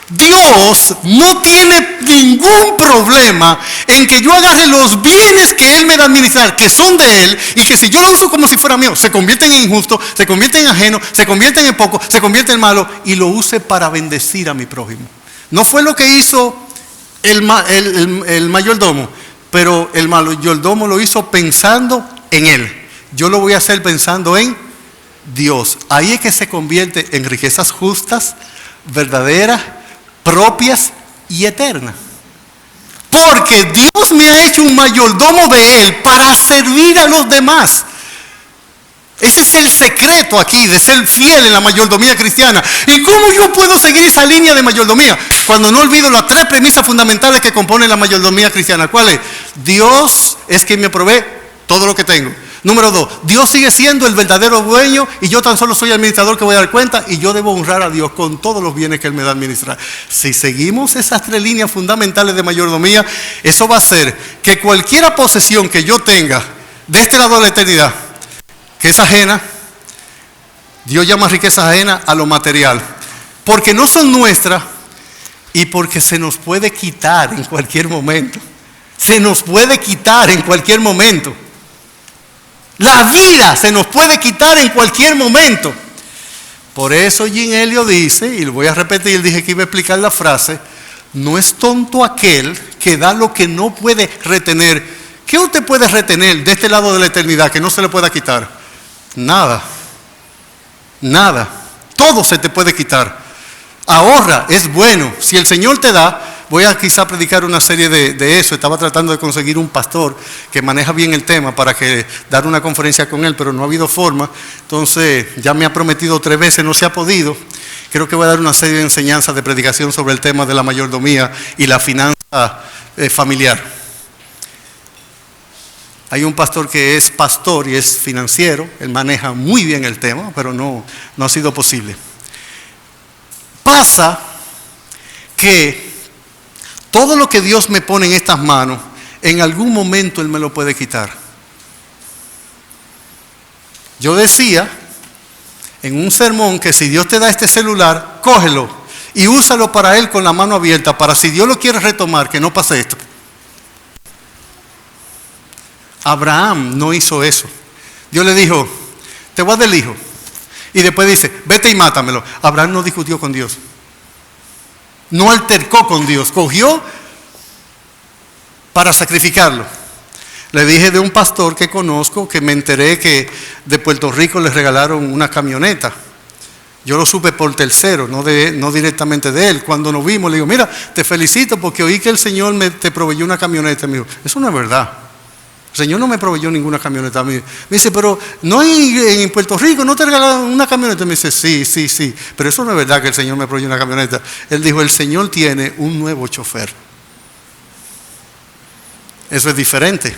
Dios no tiene ningún problema en que yo agarre los bienes que Él me da a administrar, que son de Él, y que si yo lo uso como si fuera mío, se convierten en injusto, se convierten en ajeno, se convierten en poco, se convierten en malo, y lo use para bendecir a mi prójimo. No fue lo que hizo el mayordomo, pero el mayordomo lo hizo pensando en Él. Yo lo voy a hacer pensando en Dios. Ahí es que se convierte en riquezas justas, verdaderas, propias y eternas. Porque Dios me ha hecho un mayordomo de Él para servir a los demás. Ese es el secreto aquí de ser fiel en la mayordomía cristiana. ¿Y cómo yo puedo seguir esa línea de mayordomía? Cuando no olvido las 3 premisas fundamentales que componen la mayordomía cristiana. ¿Cuál es? Dios es quien me provee todo lo que tengo. Número 2, Dios sigue siendo el verdadero dueño y yo tan solo soy el administrador que voy a dar cuenta y yo debo honrar a Dios con todos los bienes que Él me da a administrar. Si seguimos esas 3 líneas fundamentales de mayordomía, eso va a hacer que cualquier posesión que yo tenga de este lado de la eternidad, que es ajena, Dios llama riqueza ajena a lo material, porque no son nuestras y porque se nos puede quitar en cualquier momento. Se nos puede quitar en cualquier momento. La vida se nos puede quitar en cualquier momento. Por eso Jim Elliot dice, y lo voy a repetir, dije que iba a explicar la frase: no es tonto aquel que da lo que no puede retener. ¿Qué usted puede retener de este lado de la eternidad que no se le pueda quitar? Nada. Nada. Todo se te puede quitar. Ahorra, es bueno. Si el Señor te da, voy a quizá predicar una serie de eso. Estaba tratando de conseguir un pastor que maneja bien el tema para que dar una conferencia con él, pero no ha habido forma. Entonces ya me ha prometido 3 veces, no se ha podido. Creo que voy a dar una serie de enseñanzas de predicación sobre el tema de la mayordomía y la finanza familiar. Hay un pastor que es pastor y es financiero. Él maneja muy bien el tema, pero no ha sido posible. Pasa que todo lo que Dios me pone en estas manos, en algún momento Él me lo puede quitar. Yo decía en un sermón que si Dios te da este celular, cógelo y úsalo para Él con la mano abierta, para si Dios lo quiere retomar, que no pase esto. Abraham no hizo eso. Dios le dijo: te voy a dar el hijo. Y después dice: vete y mátamelo. Abraham no discutió con Dios. No altercó con Dios. Cogió para sacrificarlo. Le dije de un pastor que conozco, que me enteré que de Puerto Rico le regalaron una camioneta. Yo lo supe por tercero, no directamente de él. Cuando nos vimos, le digo: mira, te felicito porque oí que el Señor te proveyó una camioneta. Me dijo: eso no es verdad. El Señor no me proveyó ninguna camioneta. Me dice: pero no hay en Puerto Rico, ¿no te regalaron una camioneta? Me dice: sí. Pero eso no es verdad que el Señor me proveyó una camioneta. Él dijo: el Señor tiene un nuevo chofer. Eso es diferente.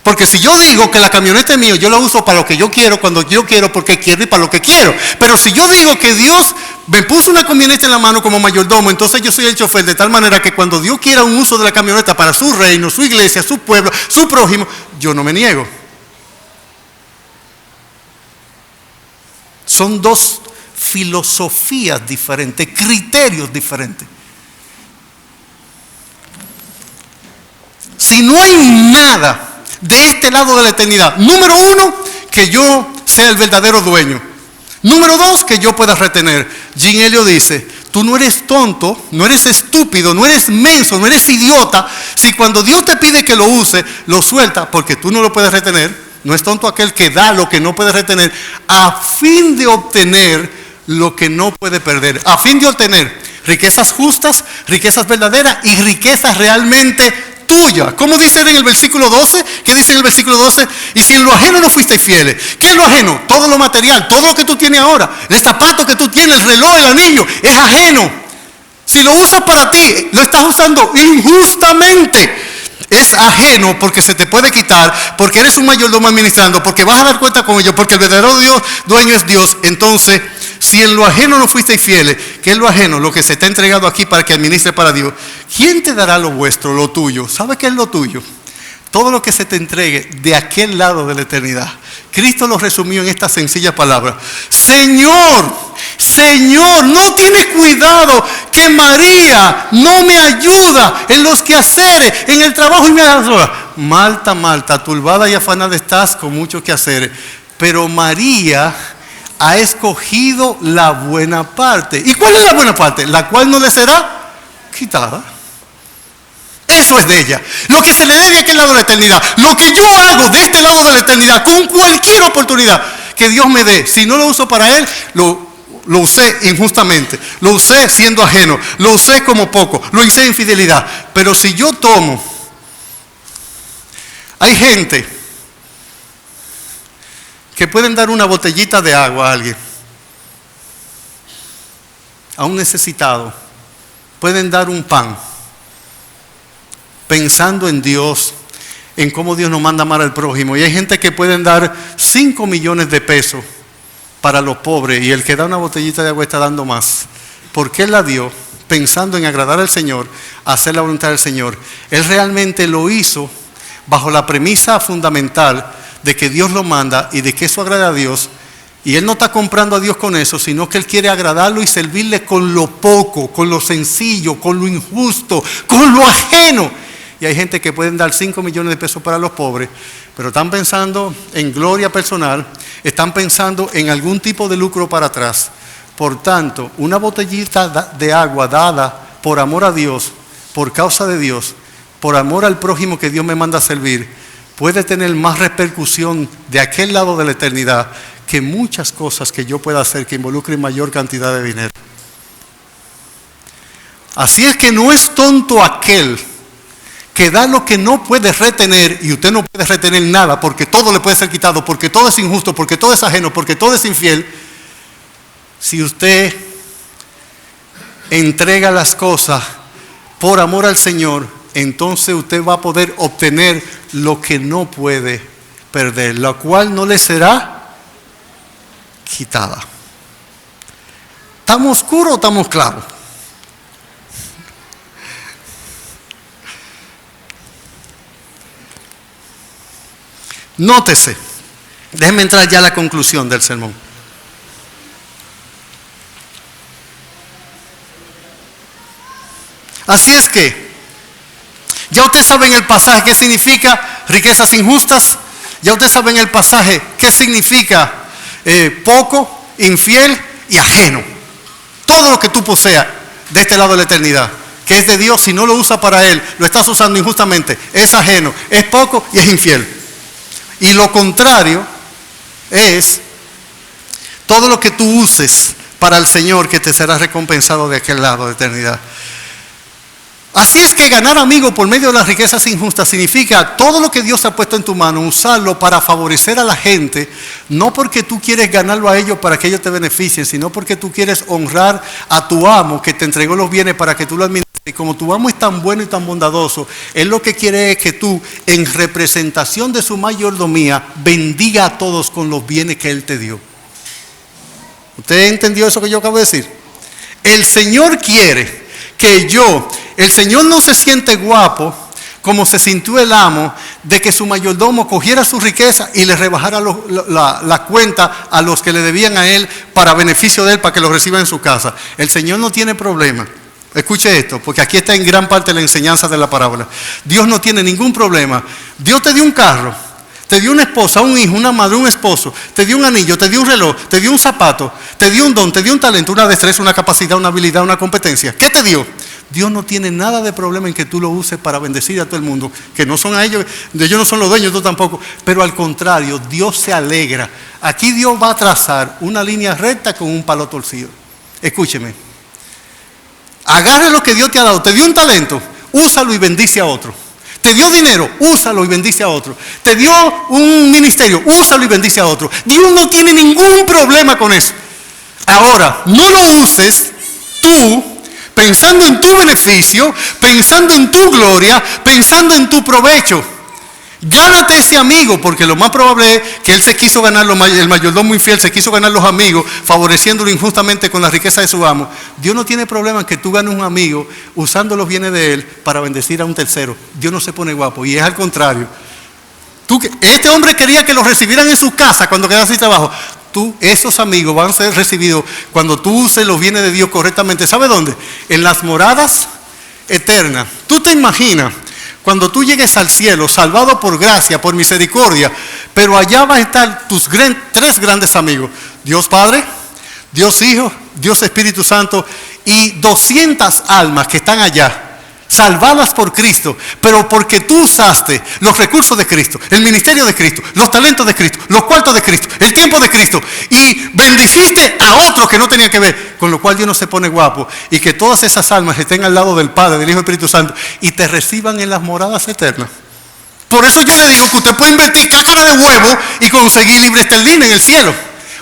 Porque si yo digo que la camioneta es mía, yo la uso para lo que yo quiero, cuando yo quiero, porque quiero y para lo que quiero. Pero si yo digo que Dios me puso una camioneta en la mano como mayordomo, entonces yo soy el chofer, de tal manera que cuando Dios quiera un uso de la camioneta para su reino, su iglesia, su pueblo, su prójimo, yo no me niego. Son 2 filosofías diferentes, criterios diferentes. Si no hay nada de este lado de la eternidad, número 1, que yo sea el verdadero dueño. Número 2, que yo pueda retener. Jim Elliot dice: tú no eres tonto, no eres estúpido, no eres menso, no eres idiota. Si cuando Dios te pide que lo use, lo suelta porque tú no lo puedes retener. No es tonto aquel que da lo que no puede retener, a fin de obtener lo que no puede perder. A fin de obtener riquezas justas, riquezas verdaderas y riquezas realmente tuya. ¿Cómo dice en el versículo 12? ¿Qué dice en el versículo 12? Y si en lo ajeno no fuisteis fieles. ¿Qué es lo ajeno? Todo lo material, todo lo que tú tienes ahora. El zapato que tú tienes, el reloj, el anillo, es ajeno. Si lo usas para ti, lo estás usando injustamente. Es ajeno porque se te puede quitar, porque eres un mayordomo administrando, porque vas a dar cuenta con ello, porque el verdadero dueño es Dios. Entonces, si en lo ajeno no fuisteis fieles, ¿qué es lo ajeno? Lo que se te ha entregado aquí para que administre para Dios. ¿Quién te dará lo vuestro, lo tuyo? ¿Sabe qué es lo tuyo? Todo lo que se te entregue de aquel lado de la eternidad. Cristo lo resumió en esta sencilla palabra: Señor, no tienes cuidado que María no me ayuda en los quehaceres, en el trabajo y me ayuda. Marta, turbada y afanada estás con muchos quehaceres, pero María ha escogido la buena parte. ¿Y cuál es la buena parte? La cual no le será quitada. Eso es de ella. Lo que se le dé de aquel lado de la eternidad. Lo que yo hago de este lado de la eternidad, con cualquier oportunidad que Dios me dé, si no lo uso para Él, lo usé injustamente, lo usé siendo ajeno, lo usé como poco, lo hice en infidelidad. Pero si yo tomo, hay gente que pueden dar una botellita de agua a alguien, a un necesitado, pueden dar un pan, pensando en Dios, en cómo Dios nos manda amar al prójimo. Y hay gente que pueden dar 5 millones de pesos para los pobres, y el que da una botellita de agua está dando más, porque Él la dio pensando en agradar al Señor, hacer la voluntad del Señor. Él realmente lo hizo bajo la premisa fundamental de que Dios lo manda y de que eso agrada a Dios. Y Él no está comprando a Dios con eso, sino que Él quiere agradarlo y servirle con lo poco, con lo sencillo, con lo injusto, con lo ajeno. Y hay gente que pueden dar 5 millones de pesos para los pobres, pero están pensando en gloria personal, están pensando en algún tipo de lucro para atrás. Por tanto, una botellita de agua dada por amor a Dios, por causa de Dios, por amor al prójimo que Dios me manda a servir, puede tener más repercusión de aquel lado de la eternidad que muchas cosas que yo pueda hacer que involucren mayor cantidad de dinero. Así es que no es tonto aquel que da lo que no puede retener, y usted no puede retener nada porque todo le puede ser quitado, porque todo es injusto, porque todo es ajeno, porque todo es infiel. Si usted entrega las cosas por amor al Señor, entonces usted va a poder obtener lo que no puede perder, la cual no le será quitada. ¿Estamos oscuros o estamos claros? Nótese, déjeme entrar ya a la conclusión del sermón. Así es que, ya usted sabe en el pasaje qué significa riquezas injustas, ya usted sabe en el pasaje qué significa poco, infiel y ajeno. Todo lo que tú poseas de este lado de la eternidad, que es de Dios, si no lo usa para Él, lo estás usando injustamente, es ajeno, es poco y es infiel. Y lo contrario es todo lo que tú uses para el Señor, que te será recompensado de aquel lado de eternidad. Así es que ganar amigos por medio de las riquezas injustas significa todo lo que Dios ha puesto en tu mano, usarlo para favorecer a la gente, no porque tú quieres ganarlo a ellos para que ellos te beneficien, sino porque tú quieres honrar a tu amo que te entregó los bienes para que tú lo administres. Y como tu amo es tan bueno y tan bondadoso, Él lo que quiere es que tú, en representación de su mayordomía, bendiga a todos con los bienes que Él te dio. ¿Usted entendió eso que yo acabo de decir? El Señor quiere que el Señor no se siente guapo como se sintió el amo de que su mayordomo cogiera su riqueza y le rebajara la cuenta a los que le debían a él para beneficio de él, para que lo reciban en su casa. El Señor no tiene problema. Escuche esto, porque aquí está en gran parte la enseñanza de la parábola. Dios no tiene ningún problema. Dios te dio un carro, te dio una esposa, un hijo, una madre, un esposo, te dio un anillo, te dio un reloj, te dio un zapato, te dio un don, te dio un talento, una destreza, una capacidad, una habilidad, una competencia. ¿Qué te dio? Dios no tiene nada de problema en que tú lo uses para bendecir a todo el mundo, que no son a ellos no son los dueños, tú tampoco, pero al contrario, Dios se alegra. Aquí Dios va a trazar una línea recta con un palo torcido. Escúcheme, agarre lo que Dios te ha dado. Te dio un talento, úsalo y bendice a otro. Te dio dinero, úsalo y bendice a otro. Te dio un ministerio, úsalo y bendice a otro. Dios no tiene ningún problema con eso. Ahora, no lo uses tú pensando en tu beneficio, pensando en tu gloria, pensando en tu provecho. Gánate ese amigo, porque lo más probable es que él se quiso ganar, el mayordomo infiel se quiso ganar los amigos, favoreciéndolo injustamente con la riqueza de su amo. Dios no tiene problema en que tú ganes un amigo usando los bienes de él para bendecir a un tercero. Dios no se pone guapo, y es al contrario. Este hombre quería que lo recibieran en su casa cuando quedaba sin trabajo. Esos amigos van a ser recibidos cuando tú uses los bienes de Dios correctamente. ¿Sabe dónde? En las moradas eternas. Tú te imaginas cuando tú llegues al cielo, salvado por gracia, por misericordia, pero allá van a estar tus tres grandes amigos: Dios Padre, Dios Hijo, Dios Espíritu Santo, y 200 almas que están allá, salvadas por Cristo, pero porque tú usaste los recursos de Cristo, el ministerio de Cristo, los talentos de Cristo, los cuartos de Cristo, el tiempo de Cristo, y bendeciste a otros que no tenían que ver, con lo cual Dios no se pone guapo, y que todas esas almas estén al lado del Padre, del Hijo y del Espíritu Santo, y te reciban en las moradas eternas. Por eso yo le digo que usted puede invertir cáscara de huevo y conseguir libre esterlina en el cielo.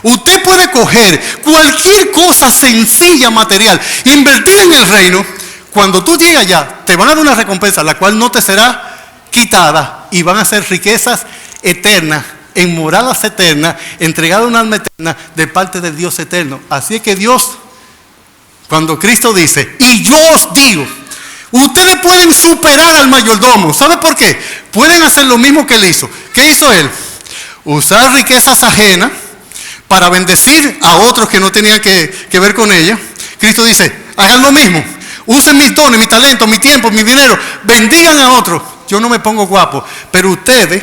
Usted puede coger cualquier cosa sencilla, material, invertir en el reino. Cuando tú llegas allá, te van a dar una recompensa, la cual no te será quitada, y van a ser riquezas eternas, en moradas eternas, entregada una alma eterna de parte del Dios eterno. Así es que Dios, cuando Cristo dice, y yo os digo, ustedes pueden superar al mayordomo. ¿Sabe por qué? Pueden hacer lo mismo que él hizo. ¿Qué hizo él? Usar riquezas ajenas para bendecir a otros que no tenían que ver con ella. Cristo dice, hagan lo mismo. Usen mis dones, mi talento, mi tiempo, mi dinero. Bendigan a otros. Yo no me pongo guapo, pero ustedes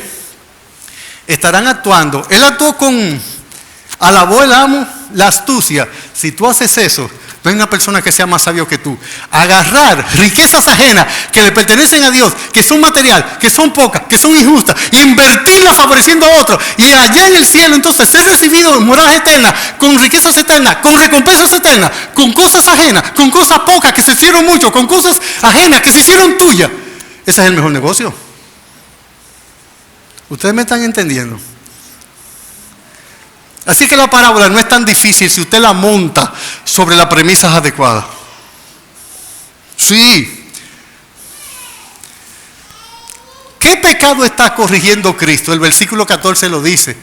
estarán actuando. Él actuó alabó el amo la astucia. Si tú haces eso, no hay una persona que sea más sabio que tú. Agarrar riquezas ajenas que le pertenecen a Dios, que son material, que son pocas, que son injustas, invertirlas favoreciendo a otros, y allá en el cielo entonces ser recibido en moradas eternas, con riquezas eternas, con recompensas eternas, con cosas ajenas, con cosas pocas que se hicieron mucho, con cosas ajenas que se hicieron tuyas. Ese es el mejor negocio. ¿Ustedes me están entendiendo? Así que la parábola no es tan difícil si usted la monta sobre las premisas adecuadas. Sí. ¿Qué pecado está corrigiendo Cristo? El versículo 14 lo dice.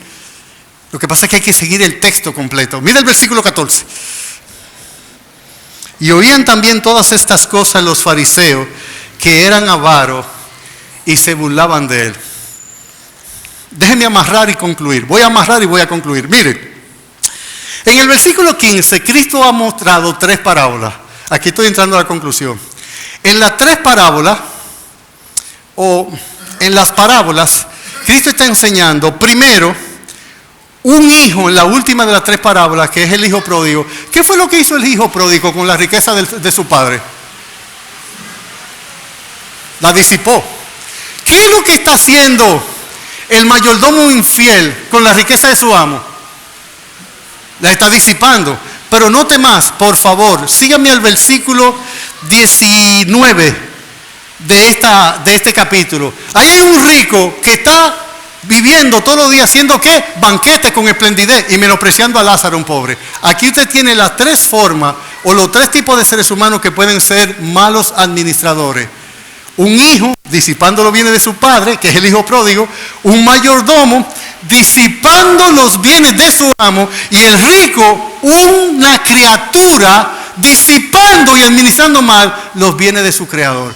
Lo que pasa es que hay que seguir el texto completo. Mira el versículo 14. Y oían también todas estas cosas los fariseos, que eran avaros, y se burlaban de él. Déjenme amarrar y concluir. Voy a amarrar y voy a concluir. Miren, en el versículo 15, Cristo ha mostrado 3 parábolas. Aquí estoy entrando a la conclusión. En las 3 parábolas, o en las parábolas, Cristo está enseñando, primero, un hijo en la última de las 3 parábolas, que es el hijo pródigo. ¿Qué fue lo que hizo el hijo pródigo con la riqueza de su padre? La disipó. ¿Qué es lo que está haciendo el mayordomo infiel con la riqueza de su amo? La está disipando. Pero note más, por favor, síganme al versículo 19 de este capítulo. Ahí hay un rico que está viviendo todos los días haciendo ¿qué? Banquetes con esplendidez y menospreciando a Lázaro, un pobre. Aquí usted tiene las 3 formas o los 3 tipos de seres humanos que pueden ser malos administradores. Un hijo disipando los bienes de su padre, que es el hijo pródigo. Un mayordomo disipando los bienes de su amo. Y el rico, una criatura disipando y administrando mal los bienes de su creador.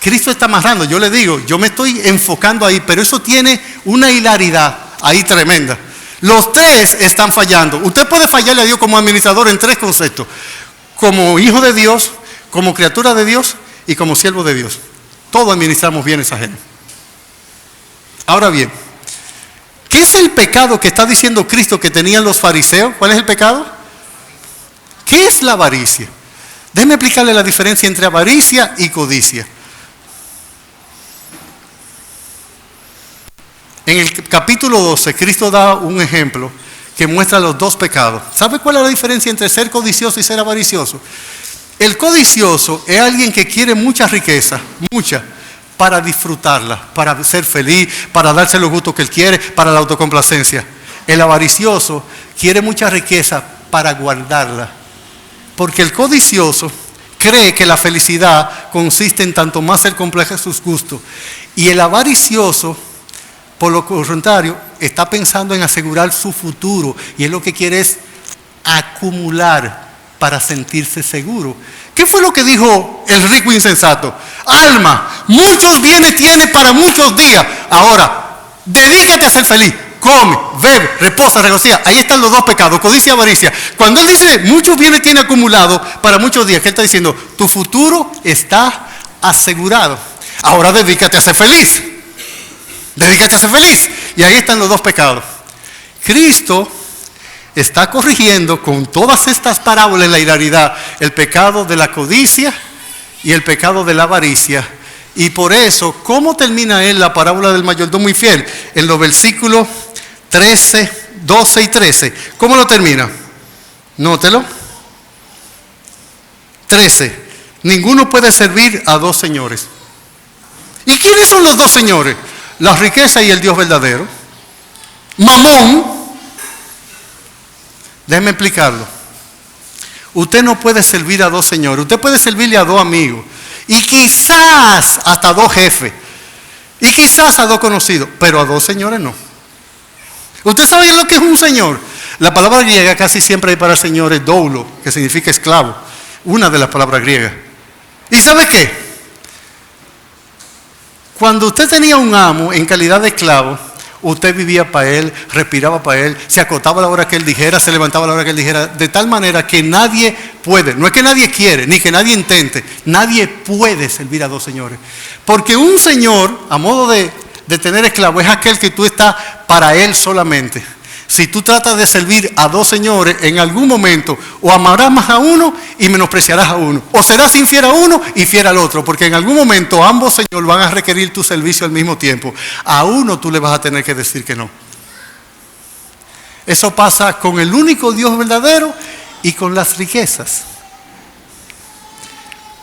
Cristo está amarrando. Yo le digo, yo me estoy enfocando ahí, pero eso tiene una hilaridad ahí tremenda. Los 3 están fallando. Usted puede fallarle a Dios como administrador en 3 conceptos: como hijo de Dios, como criatura de Dios y como siervo de Dios. Todos administramos bienes ajenos. Ahora bien, ¿qué es el pecado que está diciendo Cristo que tenían los fariseos? ¿Cuál es el pecado? ¿Qué es la avaricia? Déjeme explicarle la diferencia entre avaricia y codicia. En el capítulo 12, Cristo da un ejemplo que muestra los 2 pecados. ¿Sabe cuál es la diferencia entre ser codicioso y ser avaricioso? El codicioso es alguien que quiere mucha riqueza, mucha, para disfrutarla, para ser feliz, para darse los gustos que él quiere, para la autocomplacencia. El avaricioso quiere mucha riqueza para guardarla. Porque el codicioso cree que la felicidad consiste en tanto más ser compleja sus gustos. Y el avaricioso, por lo contrario, está pensando en asegurar su futuro. Y él lo que quiere es acumular para sentirse seguro. ¿Qué fue lo que dijo el rico insensato? Alma, muchos bienes tienes para muchos días. Ahora, dedícate a ser feliz. Come, bebe, reposa, regocija. Ahí están los 2 pecados, codicia y avaricia. Cuando él dice muchos bienes tiene acumulados para muchos días, ¿qué él está diciendo? Tu futuro está asegurado. Ahora dedícate a ser feliz. Dedícate a ser feliz. Y ahí están los 2 pecados. Cristo está corrigiendo con todas estas parábolas la hilaridad, el pecado de la codicia y el pecado de la avaricia. Y por eso, ¿cómo termina él la parábola del mayordomo infiel? En los versículos 13, 12 y 13. ¿Cómo lo termina? Nótelo. 13. Ninguno puede servir a 2 señores. ¿Y quiénes son los 2 señores? la riqueza y el Dios verdadero. Mamón. Déjeme explicarlo. Usted no puede servir a dos señores. Usted puede servirle a dos amigos. Y quizás hasta dos jefes. Y quizás a dos conocidos. Pero a dos señores no. ¿Usted sabe lo que es un señor? La palabra griega casi siempre hay para señores doulo, que significa esclavo. Una de las palabras griegas. ¿Y sabe qué? Cuando usted tenía un amo en calidad de esclavo, usted vivía para él, respiraba para él, se acostaba a la hora que él dijera, se levantaba a la hora que él dijera, de tal manera que nadie puede, no es que nadie quiere, ni que nadie intente, nadie puede servir a dos señores. Porque un señor, a modo de tener esclavo, es aquel que tú estás para él solamente. Si tú tratas de servir a dos señores, en algún momento o amarás más a uno y menospreciarás a uno, o serás infiel a uno y fiel al otro, porque en algún momento ambos señores van a requerir tu servicio al mismo tiempo. A uno tú le vas a tener que decir que no. Eso pasa con el único Dios verdadero y con las riquezas.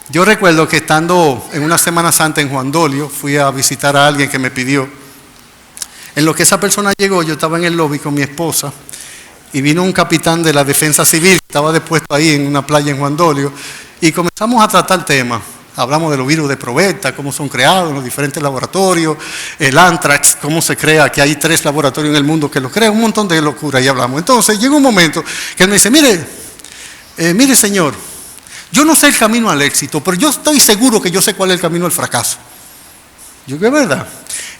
Yo recuerdo que estando en una Semana Santa en Juan Dolio, fui a visitar a alguien que me pidió. En lo que esa persona llegó, yo estaba en el lobby con mi esposa y vino un capitán de la Defensa Civil, que estaba depuesto ahí en una playa en Juan Dolio, y comenzamos a tratar temas. Hablamos de los virus de probeta, cómo son creados en los diferentes laboratorios, el anthrax, cómo se crea, que hay 3 laboratorios en el mundo que lo crean, un montón de locura, y hablamos. Entonces llegó un momento que él me dice, mire señor, yo no sé el camino al éxito, pero yo estoy seguro que yo sé cuál es el camino al fracaso. Yo digo, ¿es verdad?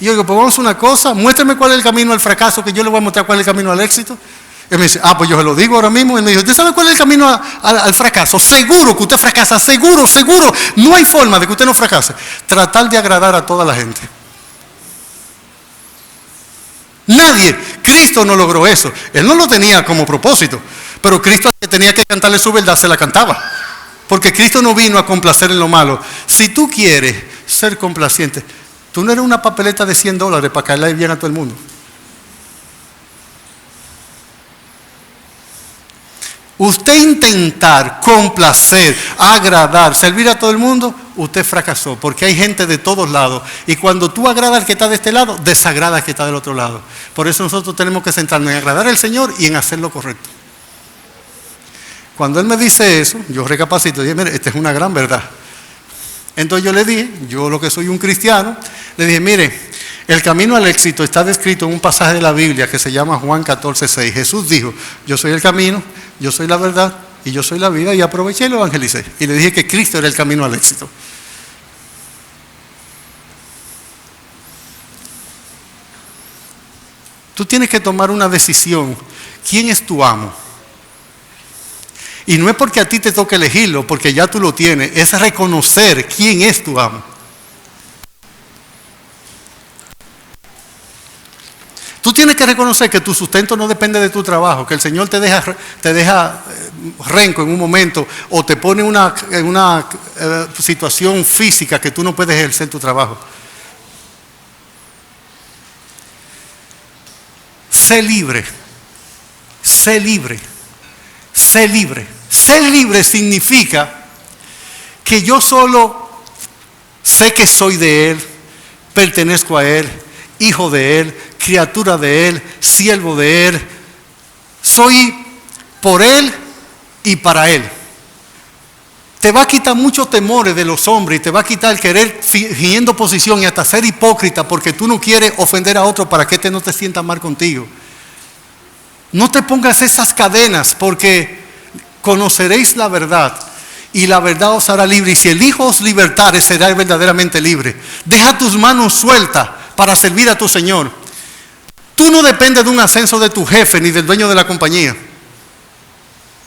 Y yo digo, pues vamos a hacer una cosa, muéstrame cuál es el camino al fracaso, que yo le voy a mostrar cuál es el camino al éxito. Él me dice, pues yo se lo digo ahora mismo. Él me dijo, ¿usted sabe cuál es el camino al fracaso? Seguro que usted fracasa, seguro. No hay forma de que usted no fracase. Tratar de agradar a toda la gente. Nadie, Cristo no logró eso. Él no lo tenía como propósito, pero Cristo, al que tenía que cantarle su verdad, se la cantaba. Porque Cristo no vino a complacer en lo malo. Si tú quieres ser complaciente, tú no eres una papeleta de $100 para caerle bien a todo el mundo. Usted intentar complacer, agradar, servir a todo el mundo, usted fracasó, porque hay gente de todos lados. Y cuando tú agradas al que está de este lado, desagrada al que está del otro lado. Por eso nosotros tenemos que centrarnos en agradar al Señor y en hacer lo correcto. Cuando Él me dice eso, yo recapacito y dije, mire, esta es una gran verdad. Entonces yo le dije, yo lo que soy un cristiano, le dije, mire, el camino al éxito está descrito en un pasaje de la Biblia que se llama Juan 14:6. Jesús dijo, yo soy el camino, yo soy la verdad y yo soy la vida, y aproveché y lo evangelicé. Y le dije que Cristo era el camino al éxito. Tú tienes que tomar una decisión. ¿Quién es tu amo? Y no es porque a ti te toque elegirlo, porque ya tú lo tienes. Es reconocer quién es tu amo. Tú tienes que reconocer que tu sustento no depende de tu trabajo, que el Señor te deja renco en un momento, o te pone en una situación física que tú no puedes ejercer tu trabajo. Sé libre. Sé libre. Sé libre. Ser libre significa que yo solo sé que soy de Él, pertenezco a Él, hijo de Él, criatura de Él, siervo de Él. Soy por Él y para Él. Te va a quitar muchos temores de los hombres y te va a quitar el querer fingiendo posición y hasta ser hipócrita porque tú no quieres ofender a otro para que este no te sienta mal contigo. No te pongas esas cadenas, porque conoceréis la verdad y la verdad os hará libre. Y si el Hijo os libertare, será verdaderamente libre. Deja tus manos sueltas para servir a tu Señor. Tú no dependes de un ascenso de tu jefe ni del dueño de la compañía.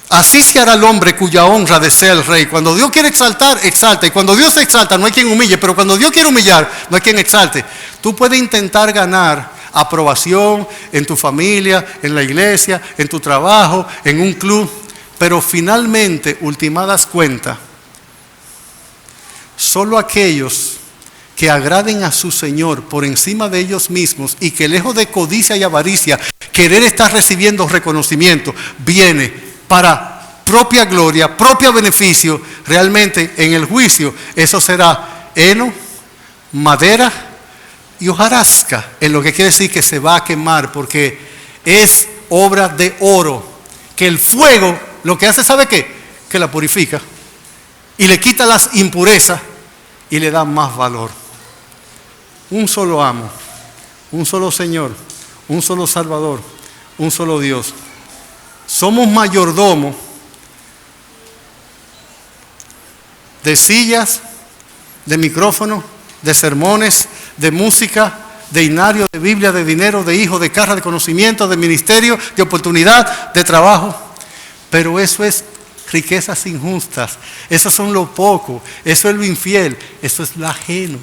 Así se hará el hombre cuya honra desea el rey. Cuando Dios quiere exaltar, exalta. Y cuando Dios se exalta, no hay quien humille. Pero cuando Dios quiere humillar, no hay quien exalte. Tú puedes intentar ganar aprobación en tu familia, en la iglesia, en tu trabajo, en un club, pero finalmente, ultimadas cuentas, solo aquellos que agraden a su Señor por encima de ellos mismos y que lejos de codicia y avaricia, querer estar recibiendo reconocimiento, viene para propia gloria, propio beneficio, realmente en el juicio, eso será heno, madera, y hojarasca, en lo que quiere decir que se va a quemar, porque es obra de oro, que el fuego lo que hace, ¿sabe qué? Que la purifica y le quita las impurezas y le da más valor. Un solo amo, un solo Señor, un solo Salvador, un solo Dios. Somos mayordomos de sillas, de micrófonos, de sermones, de música, de himnario, de Biblia, de dinero, de hijos, de carga, de conocimiento, de ministerio, de oportunidad, de trabajo. Pero eso es riquezas injustas. Eso son lo poco. Eso es lo infiel. Eso es lo ajeno.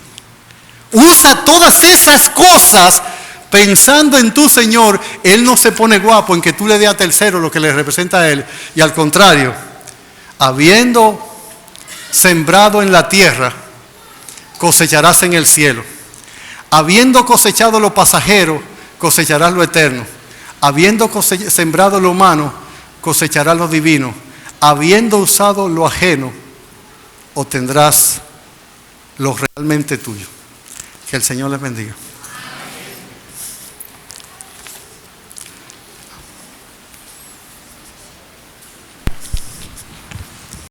Usa todas esas cosas pensando en tu Señor. Él no se pone guapo en que tú le des a tercero lo que le representa a Él. Y al contrario, habiendo sembrado en la tierra, cosecharás en el cielo. Habiendo cosechado lo pasajero, cosecharás lo eterno. Habiendo sembrado lo humano, cosecharás lo divino. Habiendo usado lo ajeno, obtendrás lo realmente tuyo. Que el Señor les bendiga.